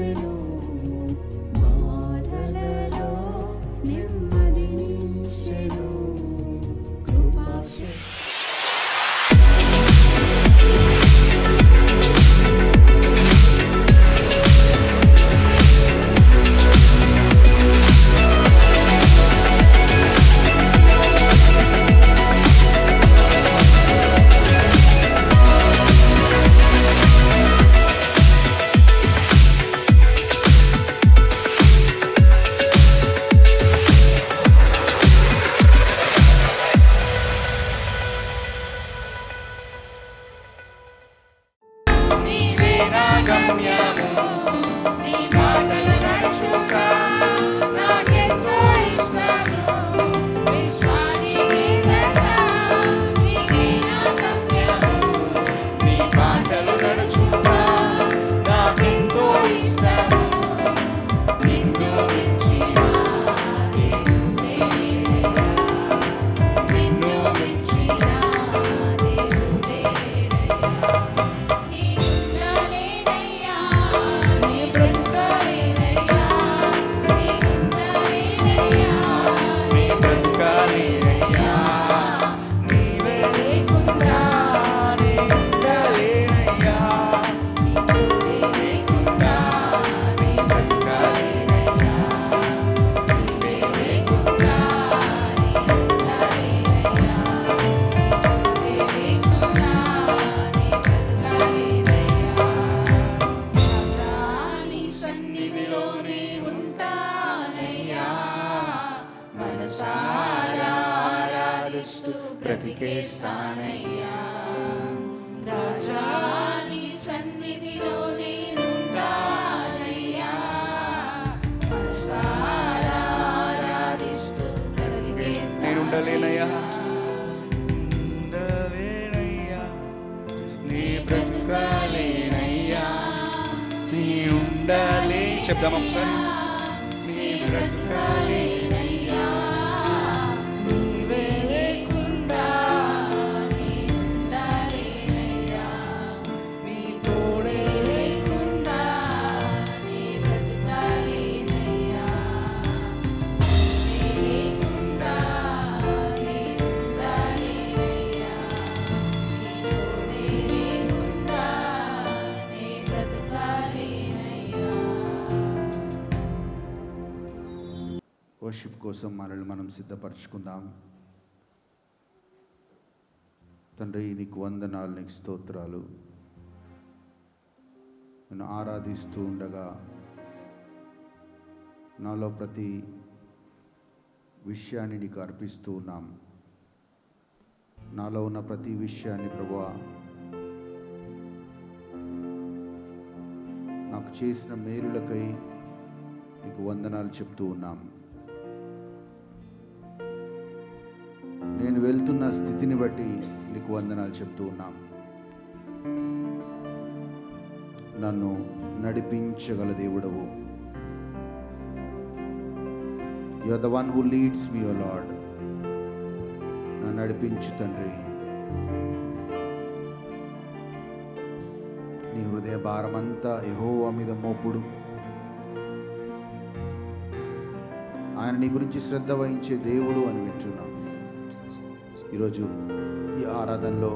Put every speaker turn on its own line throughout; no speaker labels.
నిలిచెను, బాధలలో నెమ్మది నిలిచెను. కృపాశక్తి
బ్రతికేస్తానయ్యా. రాజా నీ సన్నిధిలో నేనుంటానయ్యా, మనసారా ఆరాధిస్తూ బ్రతికేస్తానయ్యా.
నేనుండలేనయ్యా, ఉండలేనయ్యా, నీ బ్రతుకాలేనయ్యా, నీ ఉండాలి. చెప్దాం ఒకసారి. నీ బ్రతుకాలే
వర్షిప్ కోసం మనల్ని మనం సిద్ధపరచుకుందాం. తండ్రి, నీకు వందనాలు, నీకు స్తోత్రాలు. నేను ఆరాధిస్తూ ఉండగా నాలో ప్రతి విషయాన్ని నీకు అర్పిస్తూ ఉన్నాం. నాలో ఉన్న ప్రతి విషయాన్ని ప్రభువా, నాకు చేసిన మేలులకై నీకు వందనాలు చెప్తూ ఉన్నాం. నేను వెళ్తున్న స్థితిని బట్టి నీకు వందనాలు చెప్తూ ఉన్నాం. నన్ను నడిపించగల దేవుడవు. You are the one who leads me, oh Lord. నన్ను నడిపించు తండ్రి. నీ హృదయ భారమంతా యెహోవా మీద మోపుడు. ఆయన నీ గురించి శ్రద్ధ వహించే దేవుడు అని వింటున్నాం. ఈరోజు ఈ ఆరాధనలో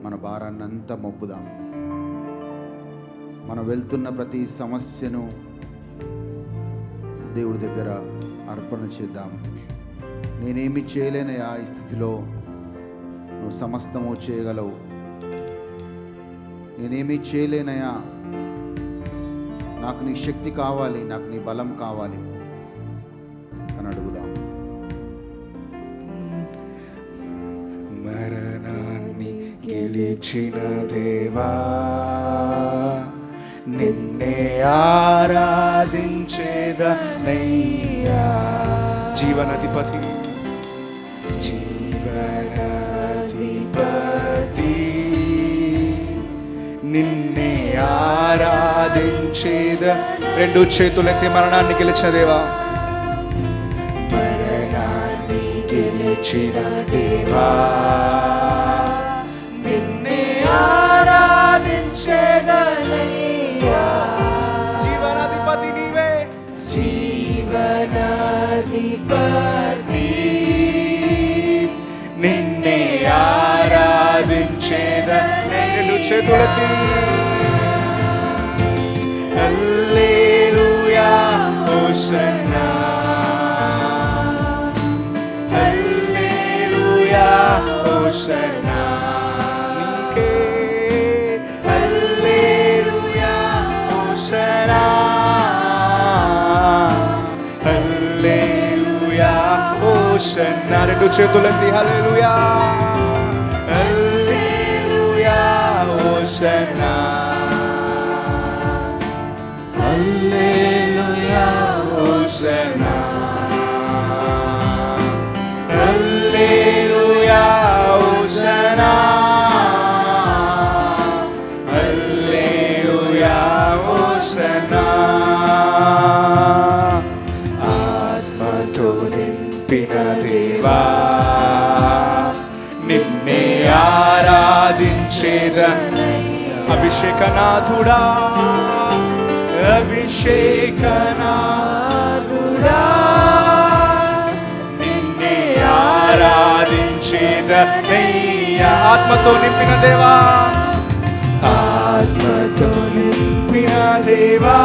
మన భారాన్ని అంతా మోపుదాం. మనం వెళ్తున్న ప్రతి సమస్యను దేవుడి దగ్గర అర్పణ చేద్దాం. నేనేమి చేయలేనయా ఈ స్థితిలో, నువ్వు సమస్తము చేయగలవు. నేనేమీ చేయలేనయా, నాకు నీ శక్తి కావాలి, నాకు నీ బలం కావాలి అని అడుగుదాం.
మరణాన్ని గెలిచిన దేవా, నిన్నే ఆరాధించేదనయ్యా. జీవనాధిపతి, జీవనాధిపతి, నిన్నే ఆరాధించేద. రెండు చేతులెత్తి మరణాన్ని గెలిచిన దేవా, మరణాన్ని గెలిచిన దేవా, నిన్నే ఆరాధించేదనయ్యా. చేతులెత్తి హల్లెలూయా హోసన్నా హల్లెలూయా హోసన్నా నీకే హల్లెలూయా హోసన్నా హల్లెలూయా హోసన్నా రెండు చేతులెత్తి హల్లెలూయా హల్లెలూయా హోసన్నా హల్లెలూయా హోసన్నా హల్లెలూయా హోసన్నా హల్లెలూయా హోసన్నా ఆత్మతో నింపిన దేవా నిన్నే ఆరాధించేదనై అభిషేకనాథుడా అభిషేకనాథుడా నిన్నే ఆరాధించేదనయ్యా ఆత్మతో నింపిన దేవా ఆత్మతో నింపిన దేవా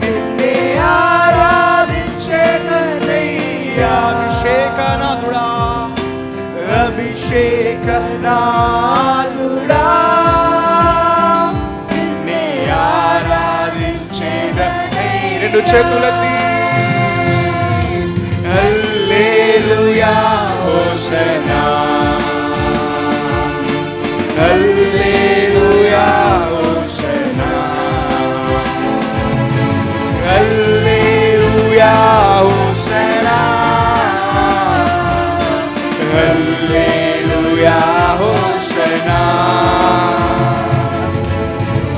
నిన్నే ఆరాధించేదనయ్యా అభిషేకనాథుడా అభిషేకనాథుడా నిన్నే ఆరాధించేదనై రెండు చేతులెత్తి హల్లెలూయా హోసన్నా హల్లెలూయా హోసన్నా హల్లెలూయా హోసన్నా హల్లెలూయా హోసన్నా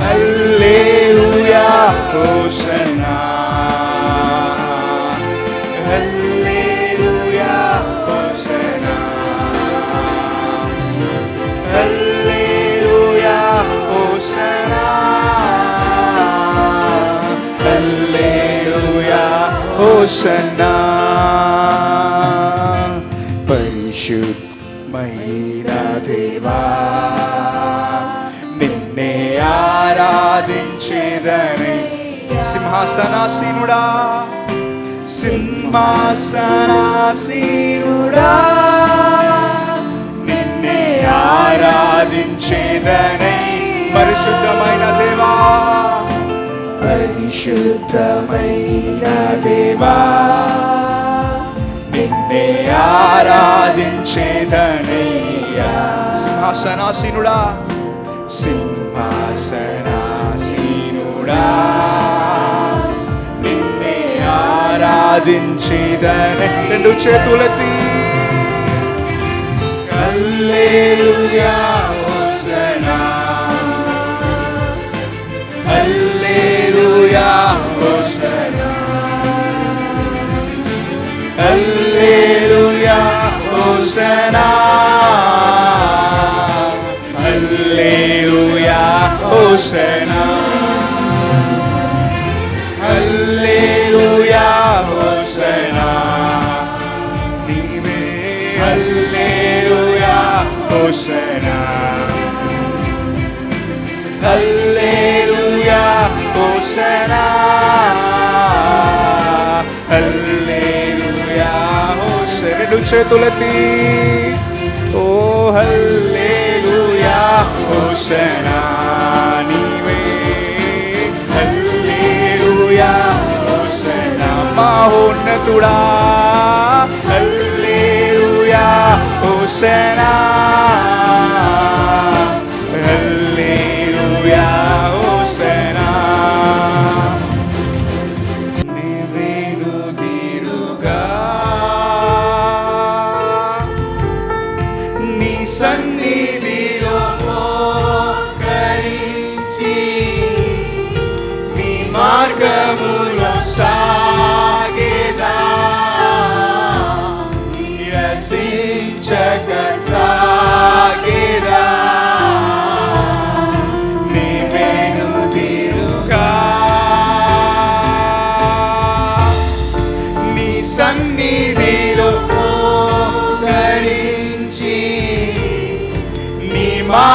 హల్లెలూయా హోసన్నా హల్లెలూయా హోసన్నా హల్లెలూయా హోసన్నా హల్లెలూయా హోసన్నా పరిశుద్ధమైన దేవా నిన్నే ఆరాధించేదనై సింహాసనాసీనుడా సింహాసనాసీనుడా నిన్నే ఆరాధించేదనై పరిశుద్ధమైన దేవా పరిశుద్ధమైన దేవా నిన్నే ఆరాధించేదనయ్యా సింహాసనాసీనుడా సింహాసనాసీనుడా నిన్నే ఆరాధించేదనై రెండు చేతులెత్తి హల్లెలూయా హోసన్నా హల్లెలూయా హోసన్నా హల్లెలూయా హోసన్నా హల్లెలూయా హోసన్నా హల్లెలూయా హోసన్నా నీవే హల్లెలూయా హోసన్నా హల్లెలూయా హోసన్నా హల్లెలూయా హోసన్నా రెండు చేతులెత్తి ఓ హల్లెలూయా హోసన్నా నీవే హల్లెలూయా హోసన్నా మహోన్నతుడా హల్లెలూయా హోసన్నా హల్లెలూయా హోసన్నా నీవేను తీరుగా నీ సన్నిధిలో మోకరించి నీ మార్గములో సాగేదా నిరసించక సాగేదా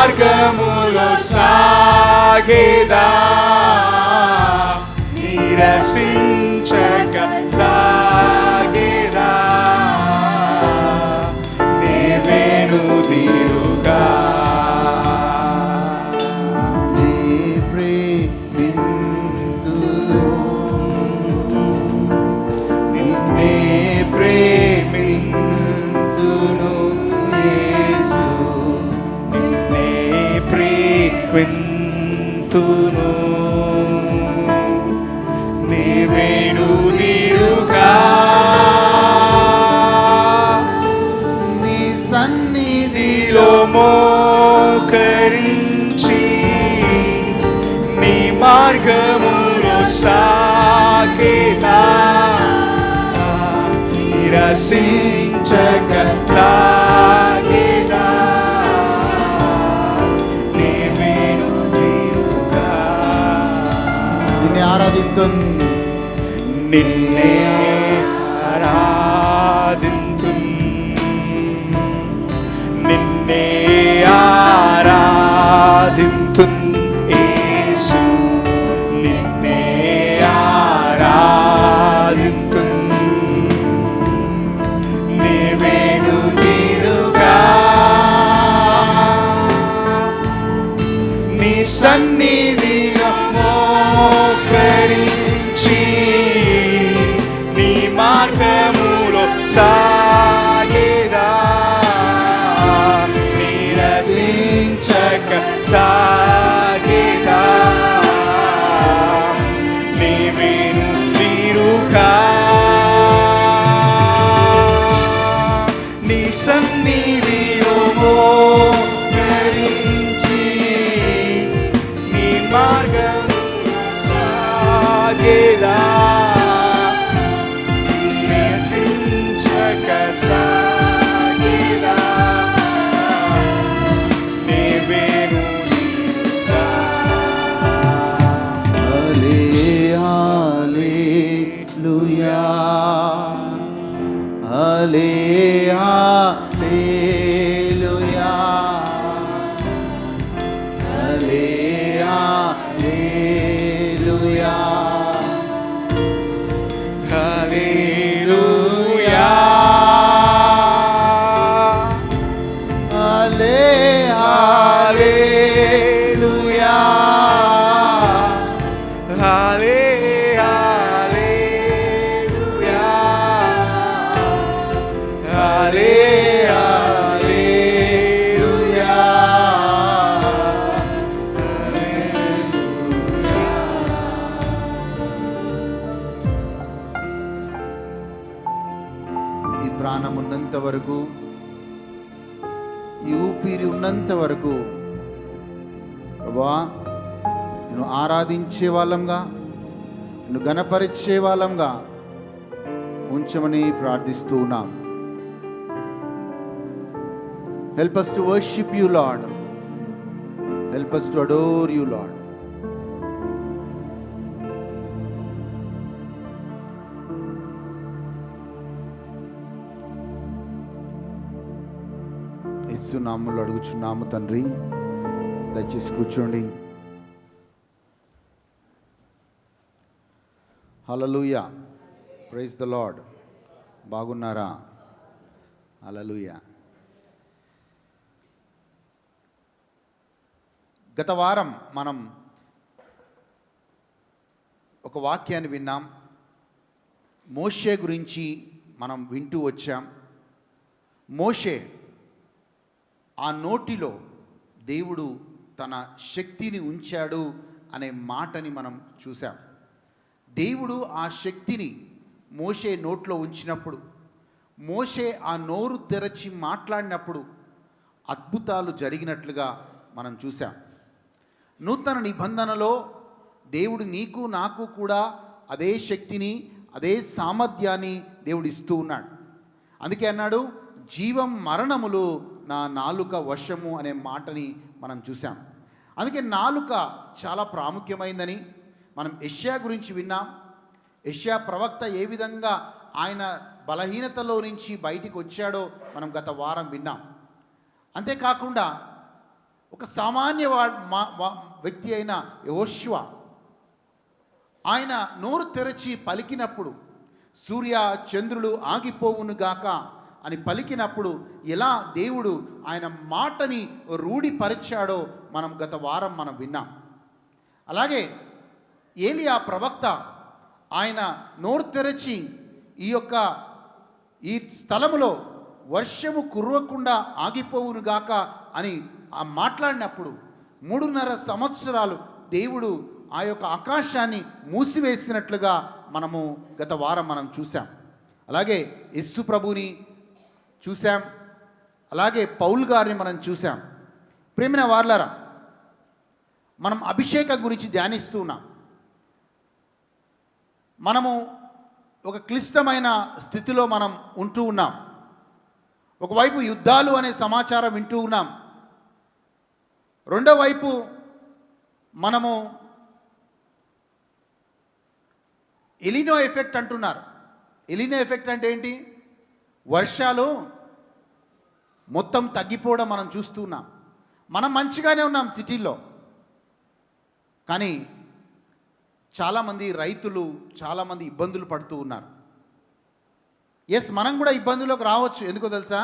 మార్గములో సాగేదా నిరసించక సాగేదా నీ వెనుదిరుగా
నీ ప్రేమింతును
నిన్నే ప్రేమింతును యేసు నిన్నే ప్రేమింతును నీ వెనుదిరుగా
నీ
సన్నిధిలో మోకరించి నీ మార్గములో సాగేదా నిరసించక సాగేదా నీ వెనుదిరుగా
నిన్నే ఆరాధింతున్
నిన్నే ఆరాధింతున్ నిన్నే ఆరాధింతున్ యేసు నిన్నే ఆరాధింతున్ నీ వెనుదిరుగా నీ సన్నిధిలో మోకరించి నీ మార్గములో సాగేదా నిరసించక సాగేదా నీ వెనుదిరుగా నీ సన్నిధిలో మోకరించి నీ మార్గములో సాగేదా నిరసించక సాగేదా నీ వెనుదిరుగా
హల్లెలూయా హల్లెలూయా హల్లెలూయా
హల్లెలూయా హల్లెలూయా హల్లెలూయా హల్లెలూయా
ఈ ప్రాణం ఉన్నంత వరకు ఈ ఊపిరి ఉన్నంత వరకు ప్రభువా నిన్ను ఆరాధించే వాళ్ళంగా నిన్ను గణపరిచే వాళ్ళంగా ఉంచమని ప్రార్థిస్తూ ఉన్నాం. Help us to worship you, Lord. Help us to adore you, Lord. యేసు నామములో అడుగుచున్నాము తండ్రి, దయచేసి కూర్చోండి. హల్లెలూయా, ప్రైజ్ ద లార్డ్. బాగున్నారా? హల్లెలూయా. గత వారం మనం ఒక వాక్యాన్ని విన్నాం. మోషే గురించి మనం వింటూ వచ్చాం. మోషే ఆ నోటిలో దేవుడు తన శక్తిని ఉంచాడు అనే మాటని మనం చూసాం. దేవుడు ఆ శక్తిని మోషే నోట్లో ఉంచినప్పుడు, మోషే ఆ నోరు తెరచి మాట్లాడినప్పుడు అద్భుతాలు జరిగినట్లుగా మనం చూసాం. నూతన నిబంధనలో దేవుడు నీకు నాకు కూడా అదే శక్తిని, అదే సామర్థ్యాన్ని దేవుడు ఇస్తూ ఉన్నాడు. అందుకే అన్నాడు, జీవం మరణములు నా నాలుక వశము అనే మాటని మనం చూసాం. అందుకే నాలుక చాలా ప్రాముఖ్యమైందని మనం యెషయా గురించి విన్నాం. యెషయా ప్రవక్త ఏ విధంగా ఆయన బలహీనతలో నుంచి బయటికి వచ్చాడో మనం గత వారం విన్నాం. అంతేకాకుండా ఒక సామాన్య వ్యక్తి అయిన యెహోషువ ఆయన నోరు తెరచి పలికినప్పుడు సూర్య చంద్రులు ఆగిపోవునుగాక అని పలికినప్పుడు ఎలా దేవుడు ఆయన మాటని రూఢిపరిచాడో మనం గత వారం మనం విన్నాం. అలాగే ఏలియా ప్రవక్త ఆయన నోరు తెరచి ఈ స్థలములో వర్షము కురవకుండా ఆగిపోవునుగాక అని మాట్లాడినప్పుడు 3.5 సంవత్సరాలు దేవుడు ఆ యొక్క ఆకాశాన్ని మూసివేసినట్లుగా మనము గత వారం మనం చూసాం. అలాగే యేసు ప్రభుని చూసాం, అలాగే పౌలు గారిని మనం చూసాం. ప్రేమైన వార్లారా, మనం అభిషేకం గురించి ధ్యానిస్తూ ఉన్నాం. మనము ఒక క్లిష్టమైన స్థితిలో మనం ఉంటూ ఉన్నాం. ఒకవైపు యుద్ధాలు అనే సమాచారం వింటూ ఉన్నాం, రెండో వైపు మనము ఎలినో ఎఫెక్ట్ అంటున్నారు. ఎలినో ఎఫెక్ట్ అంటే ఏంటి? వర్షాలు మొత్తం తగ్గిపోవడం మనం చూస్తున్నాం. మనం మంచిగానే ఉన్నాం సిటీల్లో, కానీ చాలామంది రైతులు చాలామంది ఇబ్బందులు పడుతూ ఉన్నారు. ఎస్, మనం కూడా ఇబ్బందుల్లోకి రావచ్చు. ఎందుకో తెలుసా?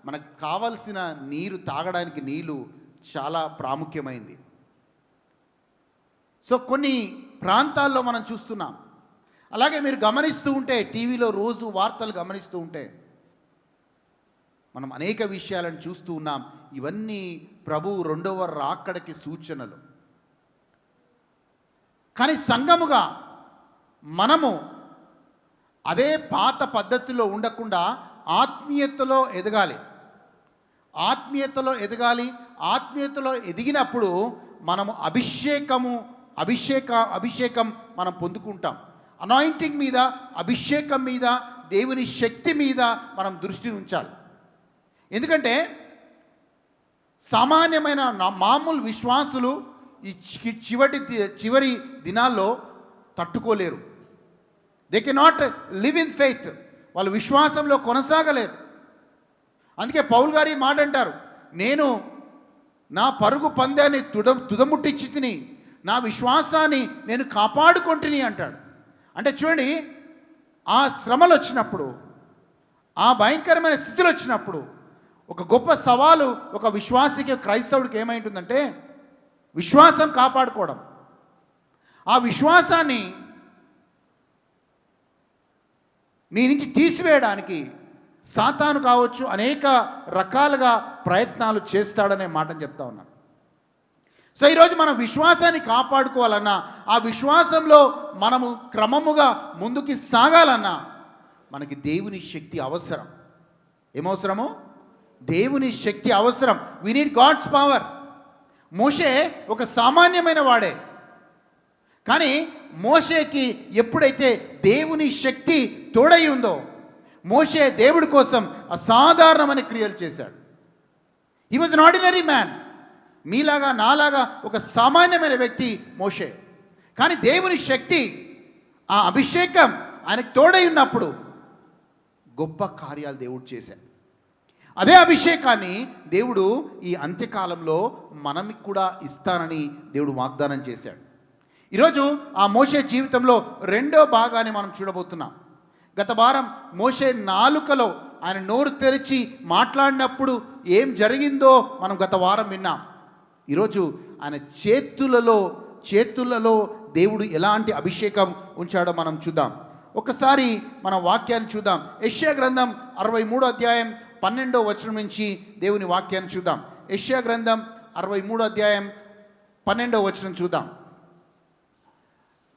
మనకు కావలసిన నీరు, తాగడానికి నీళ్ళు చాలా ప్రాముఖ్యమైంది. సో కొన్ని ప్రాంతాల్లో మనం చూస్తున్నాం. అలాగే మీరు గమనిస్తూ ఉంటే, టీవీలో రోజు వార్తలు గమనిస్తూ ఉంటే మనం అనేక విషయాలను చూస్తూ ఉన్నాం. ఇవన్నీ ప్రభు రెండవ రాకడకి సూచనలు. కానీ సంఘముగా మనము అదే పాత పద్ధతిలో ఉండకుండా ఆత్మీయతలో ఎదగాలి. ఆత్మీయతలో ఎదిగినప్పుడు మనము అభిషేకం మనం పొందుకుంటాం. అనాయింటింగ్ మీద, అభిషేకం మీద, దేవుని శక్తి మీద మనం దృష్టి ఉంచాలి. ఎందుకంటే సామాన్యమైన మామూలు విశ్వాసులు ఈ చివరి దినాల్లో తట్టుకోలేరు. They cannot live in faith. వాళ్ళు విశ్వాసంలో కొనసాగలేరు. అందుకే పౌలు గారు ఈ మాట అంటారు, నేను నా పరుగు పందాన్ని తుదముట్టించి తిని నా విశ్వాసాన్ని నేను కాపాడుకుంటుని అంటాడు. అంటే చూడండి, ఆ శ్రమలు వచ్చినప్పుడు, ఆ భయంకరమైన స్థితిలో వచ్చినప్పుడు ఒక గొప్ప సవాలు ఒక విశ్వాసికి, క్రైస్తవుడికి ఏమైంటుందంటే విశ్వాసం కాపాడుకోవడం. ఆ విశ్వాసాన్ని నీ నుంచి తీసివేయడానికి సాతాను కావచ్చు అనేక రకాలుగా ప్రయత్నాలు చేస్తాడనే మాటను చెప్తా ఉన్నాను. సో ఈరోజు మనం విశ్వాసాన్ని కాపాడుకోవాలన్నా, ఆ విశ్వాసంలో మనము క్రమముగా ముందుకి సాగాలన్నా మనకి దేవుని శక్తి అవసరం. ఏమవసరము? దేవుని శక్తి అవసరం. We need God's power. మోషే ఒక సామాన్యమైన వాడే, కానీ మోషేకి ఎప్పుడైతే దేవుని శక్తి తోడై ఉందో, మోషే దేవుడి కోసం అసాధారణమైన క్రియలు చేశాడు. He was an ordinary man. మీలాగా నాలాగా ఒక సామాన్యమైన వ్యక్తి మోషే. కానీ దేవుని శక్తి, ఆ అభిషేకం ఆయనకు తోడై ఉన్నప్పుడు గొప్ప కార్యాలు దేవుడు చేశాడు. అదే అభిషేకాన్ని దేవుడు ఈ అంత్యకాలంలో మనకి కూడా ఇస్తానని దేవుడు వాగ్దానం చేశాడు. ఈరోజు ఆ మోషే జీవితంలో రెండో భాగాన్ని మనం చూడబోతున్నాం. గత వారం మోషే నాలుకలో ఆయన నోరు తెరిచి మాట్లాడినప్పుడు ఏం జరిగిందో మనం గత వారం విన్నాం. ఈరోజు ఆయన చేతులలో దేవుడు ఎలాంటి అభిషేకం ఉంచాడో మనం చూద్దాం. ఒకసారి మన వాక్యాన్ని చూద్దాం. యెషయా గ్రంథం 63వ అధ్యాయం 12వ వచనం నుంచి దేవుని వాక్యాన్ని చూద్దాం. యెషయా గ్రంథం 63వ అధ్యాయం 12వ వచనం చూద్దాం.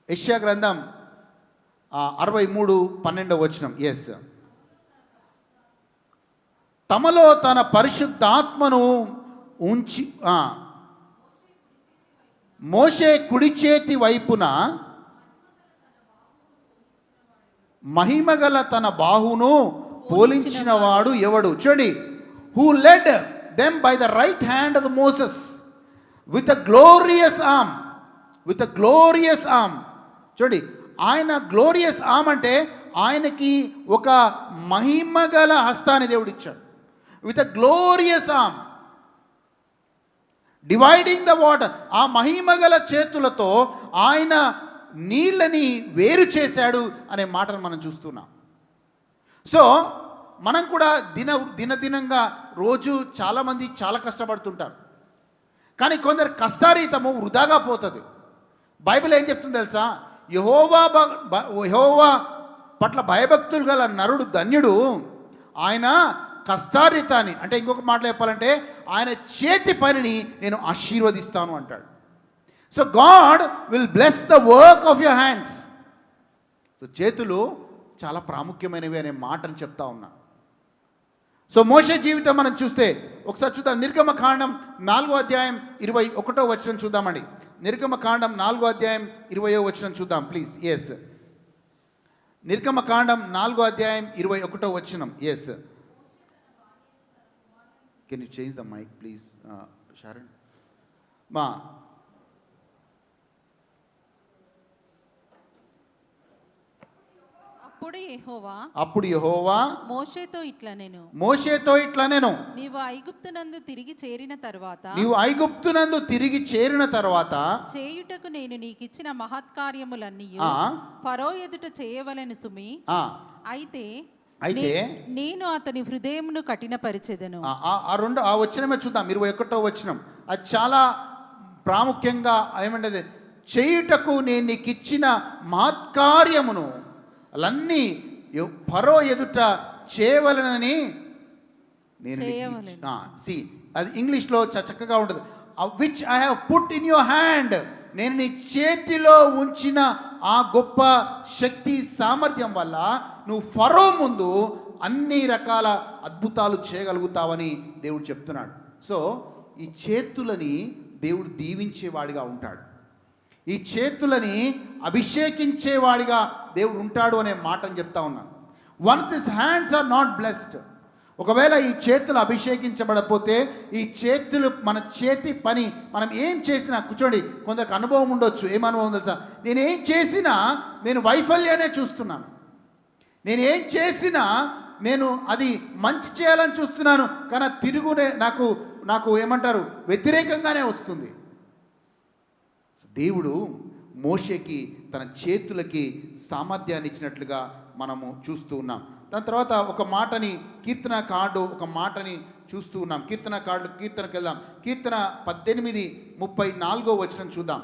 యెషయా గ్రంథం 63:12 వచనం. ఎస్. తమలో తన పరిశుద్ధాత్మను ఉంచి మోషే కుడి చేతి వైపున మహిమగల తన బాహును పోలించిన వాడు ఎవడు? చూడండి, who lead them by the right hand of Moses with a glorious arm. చూడండి, ఆయన గ్లోరియస్ ఆర్మ్ అంటే ఆయనకి ఒక మహిమగల హస్తాన్ని దేవుడు ఇచ్చాడు. With a glorious arm. Dividing the water. ఆ మహిమగల చేతులతో ఆయన నీళ్ళని వేరు చేశాడు అనే మాటను మనం చూస్తున్నాం. సో మనం కూడా దినదినంగా రోజు చాలామంది చాలా కష్టపడుతుంటారు, కానీ కొందరు కష్టారీతము వృధాగా పోతుంది. బైబిల్ ఏం చెప్తుంది తెలుసా? యెహోవా పట్ల భయభక్తులు గల నరుడు ధన్యుడు, ఆయన కష్టారీతాన్ని, అంటే ఇంకొక మాటలో చెప్పాలంటే ఆయన చేతి పనిని నేను ఆశీర్వదిస్తాను అంటాడు. So God will bless the work of your hands. So చేతులు చాలా ప్రాముఖ్యమైనవి అనే మాటను చెప్తా ఉన్నా. సో మోషే జీవితం మనం చూస్తే ఒకసారి చూద్దాం. నిర్గమకాండం 4వ అధ్యాయం 21వ వచనం చూద్దామండి. నిర్గమకాండం 4వ అధ్యాయం 20వ వచనం చూద్దాం ప్లీజ్. ఎస్, నిర్గమకాండం 4వ అధ్యాయం 21వ వచనం. Yes, can you change the mic please Sharon? మా అప్పుడు యెహోవా
మోషేతో ఇట్లా నేను నీవు ఐగుప్తునందు తిరిగి చేరిన తర్వాత చేయుటకు నేను నీకిచ్చిన మహత్కార్యములన్నీ ఫరో ఎదుట చేయవలెను సుమి. అయితే నేను అతని హృదయమును కఠినపరిచెదను.
ఆ వచనమే చూద్దాం, 21వ వచనం. అది చాలా ప్రాముఖ్యంగా ఏమంటది? చేయుటకు నేను నీకు ఇచ్చిన మహత్కార్యమును అలన్నీ ఫరో ఎదుట చేయవలనని నేను అది ఇంగ్లీష్లో చక్కగా ఉంటుంది. Which I have put in your hand, నేను నీ చేతిలో ఉంచిన ఆ గొప్ప శక్తి సామర్థ్యం వల్ల నువ్వు ఫరో ముందు అన్ని రకాల అద్భుతాలు చేయగలుగుతావని దేవుడు చెప్తున్నాడు. సో ఈ చేతులని దేవుడు దీవించేవాడిగా ఉంటాడు, ఈ చేతులని అభిషేకించేవాడిగా దేవుడు ఉంటాడు అనే మాటను చెప్తా ఉన్నాను. One this hands are not blessed. ఒకవేళ ఈ చేతులు అభిషేకించబడపోతే, ఈ చేతులు మన చేతి పని మనం ఏం చేసినా, కూర్చోండి, కొందరికి అనుభవం ఉండొచ్చు. ఏం అనుభవం తెలుసా? నేనేం చేసినా నేను వైఫల్యాన్ని చూస్తున్నాను, నేనేం చేసినా నేను అది మంచి చేయాలని చూస్తున్నాను, కానీ తిరుగునే నాకు ఏమంటారు, వ్యతిరేకంగానే వస్తుంది. దేవుడు మోషేకి తన చేతులకి సామర్థ్యాన్ని ఇచ్చినట్లుగా మనము చూస్తూ ఉన్నాం. దాని తర్వాత ఒక మాటని ఒక మాటని చూస్తూ ఉన్నాం. కీర్తనకి వెళ్దాం. కీర్తన 18:34 వచనం చూద్దాం.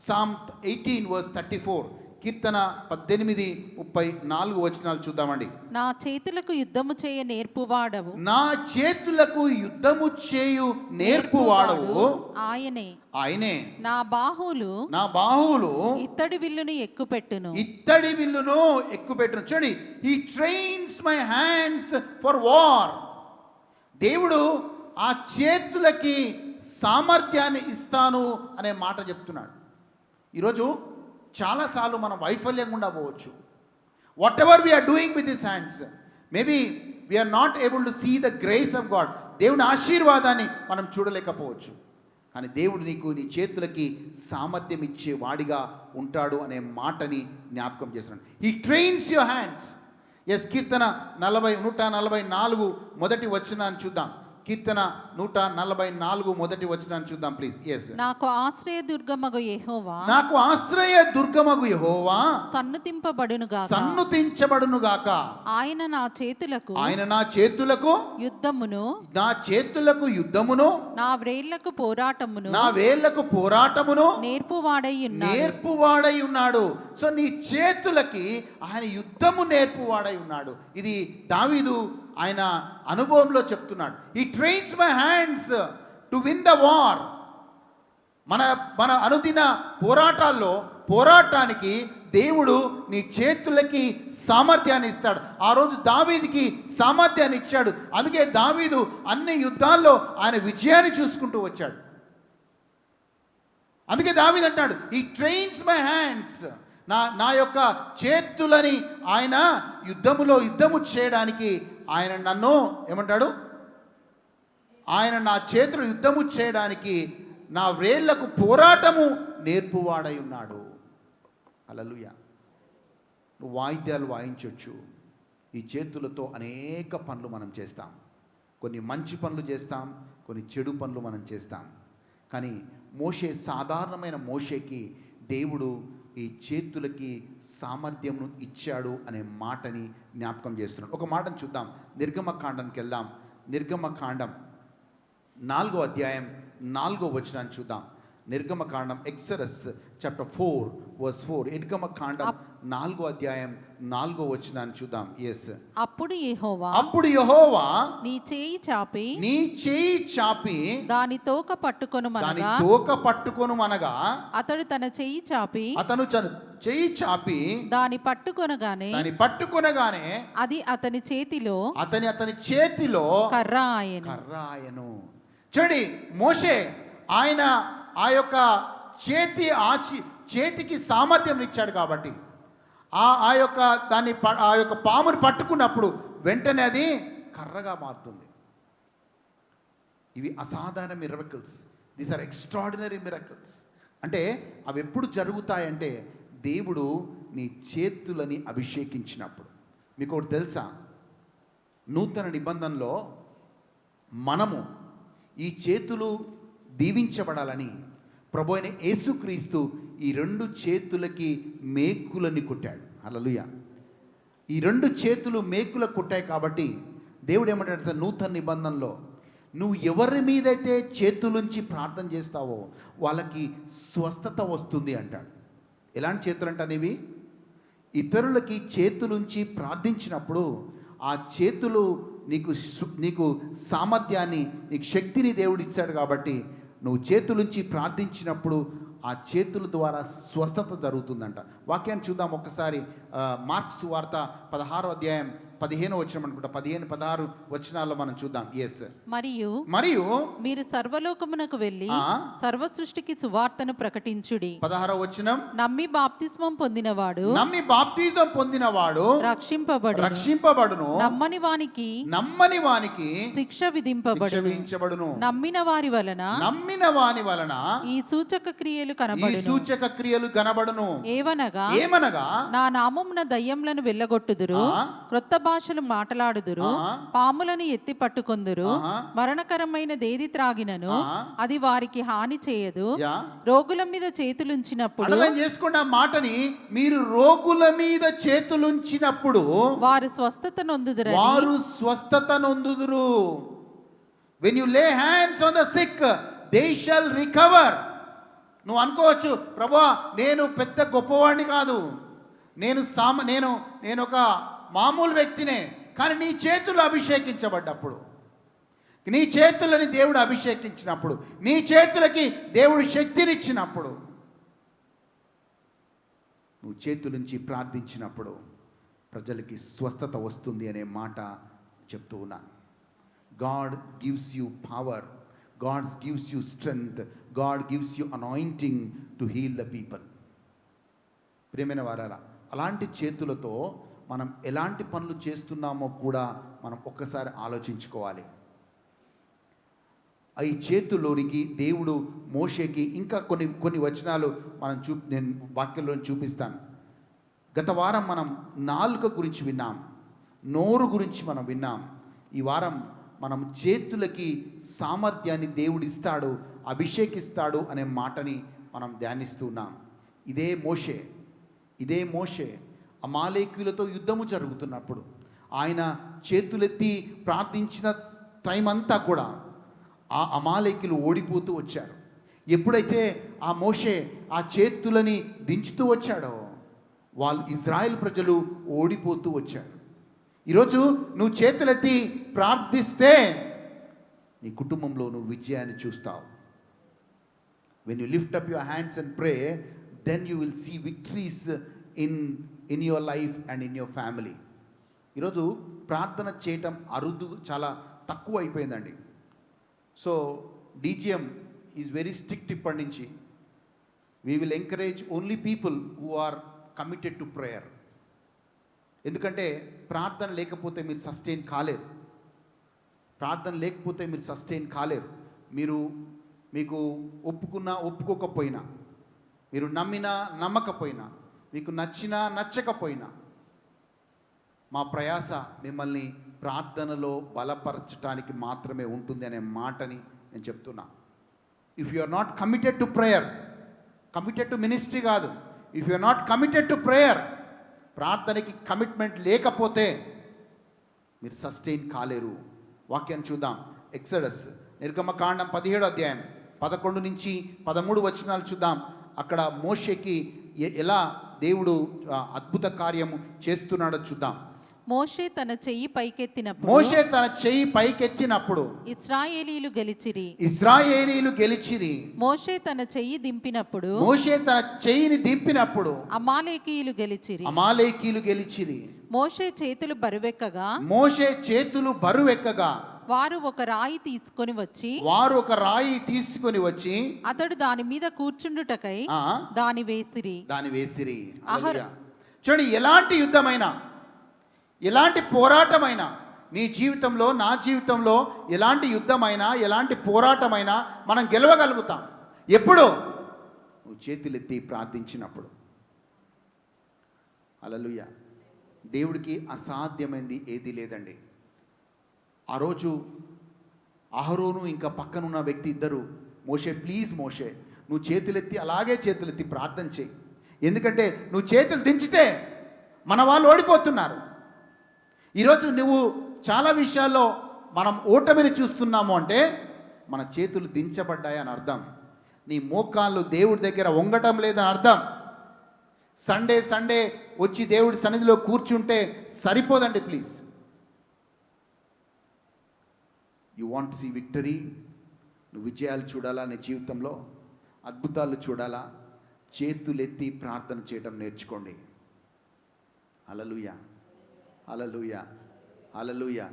Psalm 18:34. కీర్తన 18:34 వచనాలు చూద్దామండి.
నా చేతులకు యుద్ధము చేయ నేర్పువాడవు,
నా చేతులకు యుద్ధము చేయు నేర్పువాడవు ఆయనే. నా బాహువులు
ఇత్తడి విల్లును ఎక్కుపెట్టును.
చూడండి, he trains my hands for war. దేవుడు ఆ చేతులకి సామర్థ్యాన్ని ఇస్తాను అనే మాట చెప్తున్నాడు. ఈరోజు చాలాసార్లు మనం వైఫల్యం గుండా పోవచ్చు. Whatever we are doing with this hands, maybe we are not able to see the grace of God. దేవుని ఆశీర్వాదాన్ని మనం చూడలేకపోవచ్చు, కానీ దేవుడు నీ చేతులకి సామర్థ్యం ఇచ్చే వాడిగా ఉంటాడు అనే మాటని జ్ఞాపకం చేస్తున్నాడు. He trains your hands. Yes, కీర్తన 144 మొదటి వచనాన్ని చూద్దాం. కీర్తన 144 మొదటి వచనాన్ని చూద్దాం ప్లీజ్. ఎస్,
నాకు ఆశ్రయ దుర్గమగు
యెహోవా సన్నుతించబడును గాక. ఆయన నా చేతులకు యుద్ధమును
నా వేళ్లకు పోరాటమును
నేర్పువాడై ఉన్నాడు. సో నీ చేతులకి ఆయన యుద్ధము నేర్పువాడై ఉన్నాడు. ఇది దావీదు ఆయన అనుభవంలో చెప్తున్నాడు. He trains my hands to win the war. మన అనుదిన పోరాటానికి దేవుడు నీ చేతులకి సామర్థ్యాన్ని ఇస్తాడు. ఆ రోజు దావీదుకి సామర్థ్యాన్ని ఇచ్చాడు. అందుకే దావీదు అన్ని యుద్ధాల్లో ఆయన విజయాన్ని చూసుకుంటూ వచ్చాడు. అందుకే దావీదు అంటాడు, హీ ట్రైన్స్ మై హ్యాండ్స్. నా యొక్క చేతులని ఆయన యుద్ధము చేయడానికి ఆయన నన్ను ఏమంటాడు, ఆయన నా చేతులు యుద్ధము చేయడానికి నా వేళ్లకు పోరాటము నేర్పువాడై ఉన్నాడు. హల్లెలూయా. నువ్వు వాయిద్యాలు వాయించవచ్చు, ఈ చేతులతో అనేక పనులు మనం చేస్తాం. కొన్ని మంచి పనులు చేస్తాం, కొన్ని చెడు పనులు మనం చేస్తాం. కానీ మోషే సాధారణమైన మోషేకి దేవుడు ఈ చేతులకి సామర్థ్యంను ఇచ్చాడు అనే మాటని జ్ఞాపకం చేస్తున్నాడు. ఒక మాటను చూద్దాం, నిర్గమకాండానికి వెళ్దాం. నిర్గమకాండం 4వ అధ్యాయం 4వ వచనాన్ని చూద్దాం. నిర్గమకాండం, ఎక్సరస్ చాప్టర్ 4:4. నిర్గమకాండం 4వ అధ్యాయం 4వ వచనాన్ని చూద్దాం.
అప్పుడు
యెహోవా
నీ చేయి చాపి
దాని తోక పట్టుకొనుమనగా
అతడు తన చెయ్యి చాపి దాని పట్టుకొనగానే అది అతని చేతిలో కర్ర
ఆయను. చూడండి, మోషే ఆయన ఆ యొక్క చేతికి సామర్థ్యం ఇచ్చాడు కాబట్టి ఆ యొక్క పాముని పట్టుకున్నప్పుడు వెంటనే అది కర్రగా మారుతుంది. ఇవి అసాధారణ miracles. These are extraordinary miracles. అంటే అవి ఎప్పుడు జరుగుతాయంటే దేవుడు నీ చేతులని అభిషేకించినప్పుడు. మీకు ఒకటి తెలుసా, నూతన నిబంధనలో మనము ఈ చేతులు దీవించబడాలని ప్రభు అయిన యేసుక్రీస్తు ఈ 2 చేతులకి మేకులని కుట్టాడు. హల్లెలూయా. ఈ 2 చేతులు మేకులకు కుట్టాయి కాబట్టి దేవుడు ఏమంటాడు, నూతన నిబంధనలో నువ్వు ఎవరి మీదైతే చేతులుంచి ప్రార్థన చేస్తావో వాళ్ళకి స్వస్థత వస్తుంది అంటాడు. ఎలాంటి చేతులు అంటానివి? ఇతరులకి చేతులుంచి ప్రార్థించినప్పుడు ఆ చేతులు నీకు సామర్థ్యాన్ని, నీకు శక్తిని దేవుడు ఇచ్చాడు కాబట్టి నువ్వు చేతులుంచి ప్రార్థించినప్పుడు ఆ చేతుల ద్వారా స్వస్థత జరుగుతుందంట. వాక్యాన్ని చూద్దాం ఒక్కసారి. మార్క్స్ వార్త 16వ అధ్యాయం 15వ వచనం అనుకుంటా, 15-16 వచనాల్లో మనం చూద్దాం.
మరియు మీరు సర్వలోకమునకు వెళ్ళి సర్వ సృష్టికి సువార్తను ప్రకటించుడి.
16వ వచనం,
నమ్మి బాప్తిస్మం పొందినవాడు
రక్షింపబడును,
నమ్మని వానికి శిక్ష విధించబడును. నమ్మిన వాని వలన ఈ సూచక క్రియలు కనబడును. ఏమనగా నా నామమున దయ్యములను వెళ్ళగొట్టుదురు, క్రొత్త భాషలు మాట్లాడుదురు, పాములను ఎత్తి పట్టుకొందురు, మరణకరమైనదేది త్రాగినను అది వారికి హాని చేయదు, రోగుల మీద చేతులుంచినప్పుడు
చేసుకున్న మాటని మీరు రోగుల మీద చేతులుంచినప్పుడు
వారు స్వస్థత నొందుదురు.
When you lay hands on the sick, they shall recover. నువ్వు అనుకోవచ్చు, ప్రభువా నేను పెద్ద గొప్పవాడిని కాదు, నేను ఒక మామూలు వ్యక్తినే. కానీ నీ చేతులు అభిషేకించబడ్డప్పుడు, నీ చేతులని దేవుడు అభిషేకించినప్పుడు, నీ చేతులకి దేవుడు శక్తినిచ్చినప్పుడు, నువ్వు చేతులుంచి ప్రార్థించినప్పుడు ప్రజలకి స్వస్థత వస్తుంది అనే మాట చెప్తూ ఉన్నాను. God gives you power, God gives you strength, God gives you anointing to heal the people. ప్రియమైన వారారా, అలాంటి చేతులతో మనం ఎలాంటి పనులు చేస్తున్నామో కూడా మనం ఒక్కసారి ఆలోచించుకోవాలి. ఈ చేతుల్లోనికి దేవుడు మోషేకి ఇంకా కొన్ని వచనాలు నేను వాక్యంలో చూపిస్తాను. గత వారం మనం నాలుక గురించి విన్నాం, నోరు గురించి మనం విన్నాం. ఈ వారం మనం చేతులకి సామర్థ్యాన్ని దేవుడిస్తాడు, అభిషేకిస్తాడు అనే మాటని మనం ధ్యానిస్తున్నాం. ఇదే మోషే అమాలేకీయులతో యుద్ధము జరుగుతున్నప్పుడు ఆయన చేతులెత్తి ప్రార్థించిన టైం అంతా కూడా ఆ అమాలేకీయులు ఓడిపోతూ వచ్చారు. ఎప్పుడైతే ఆ మోషే ఆ చేతులని దించుతూ వచ్చాడో వాళ్ళు ఇజ్రాయెల్ ప్రజలు ఓడిపోతూ వచ్చారు. ఈరోజు నువ్వు చేతులెత్తి ప్రార్థిస్తే నీ కుటుంబంలో నువ్వు విజయాన్ని చూస్తావు. When you lift up your hands and pray, then you will see victories in your life and in your family. ఈరోజు ప్రార్థన చేయటం అరుదు, చాలా తక్కువ అయిపోయిందండి. So DGM is very strict. ఇప్పటి నుంచి we will encourage only people who are committed to prayer. ఎందుకంటే ప్రార్థన లేకపోతే మీరు సస్టైన్ కాలేరు. మీకు ఒప్పుకున్నా ఒప్పుకోకపోయినా, మీరు నమ్మినా నమ్మకపోయినా, మీకు నచ్చినా నచ్చకపోయినా, మా ప్రయాస మిమ్మల్ని ప్రార్థనలో బలపరచడానికి మాత్రమే ఉంటుంది అనే మాటని నేను చెప్తున్నా. If you are not committed to prayer, committed to ministry కాదు, if you are not committed to prayer, ప్రార్థనకి కమిట్మెంట్ లేకపోతే మీరు సస్టైన్ కాలేరు. వాక్యాన్ని చూద్దాం. ఎక్సడస్ నిర్గమకాండం 17వ అధ్యాయం 11 నుంచి 13 వచనాలు చూద్దాం. అక్కడ మోషేకి ఎలా దేవుడు అద్భుత కార్యము చేస్తున్నాడో చూద్దాం.
మోషే తన చెయ్యి పైకెత్తినప్పుడు ఇశ్రాయేలీలు గెలిచిరి. మోషే తన చెయ్యిని దింపినప్పుడు అమాలేకీయులు గెలిచిరి. మోషే చేతులు బరువెక్కగా వారు ఒక రాయి తీసుకొని వచ్చి అతడు దాని మీద కూర్చుండుటకై దాని వేసిరి.
చూడండి, ఎలాంటి యుద్ధమైనా, ఎలాంటి పోరాటమైనా, నీ జీవితంలో, నా జీవితంలో ఎలాంటి యుద్ధమైనా, ఎలాంటి పోరాటమైనా మనం గెలవగలుగుతాం. ఎప్పుడు? నువ్వు చేతులెత్తి ప్రార్థించినప్పుడు. హల్లెలూయా. దేవుడికి అసాధ్యమైంది ఏది లేదండి. ఆ రోజు అహరోను ఇంకా పక్కనున్న వ్యక్తి ఇద్దరు, మోషే ప్లీజ్ మోషే, నువ్వు చేతులెత్తి అలాగే చేతులెత్తి ప్రార్థన చేయి, ఎందుకంటే నువ్వు చేతులు దించితే మన వాళ్ళు ఓడిపోతున్నారు. ఈరోజు నువ్వు చాలా విషయాల్లో మనం ఓటమిని చూస్తున్నాము అంటే మన చేతులు దించబడ్డాయి అని అర్థం. నీ మోకాళ్ళు దేవుడి దగ్గర వంగటం లేదని అర్థం. సండే వచ్చి దేవుడి సన్నిధిలో కూర్చుంటే సరిపోదండి. Please, you want to see victory, నువ్వు విజయాలు చూడాలా, నీ జీవితంలో అద్భుతాలు చూడాలా, చేతులెత్తి ప్రార్థన చేయడం నేర్చుకోండి. హల్లెలూయా, హల్లెలూయా, హల్లెలూయా.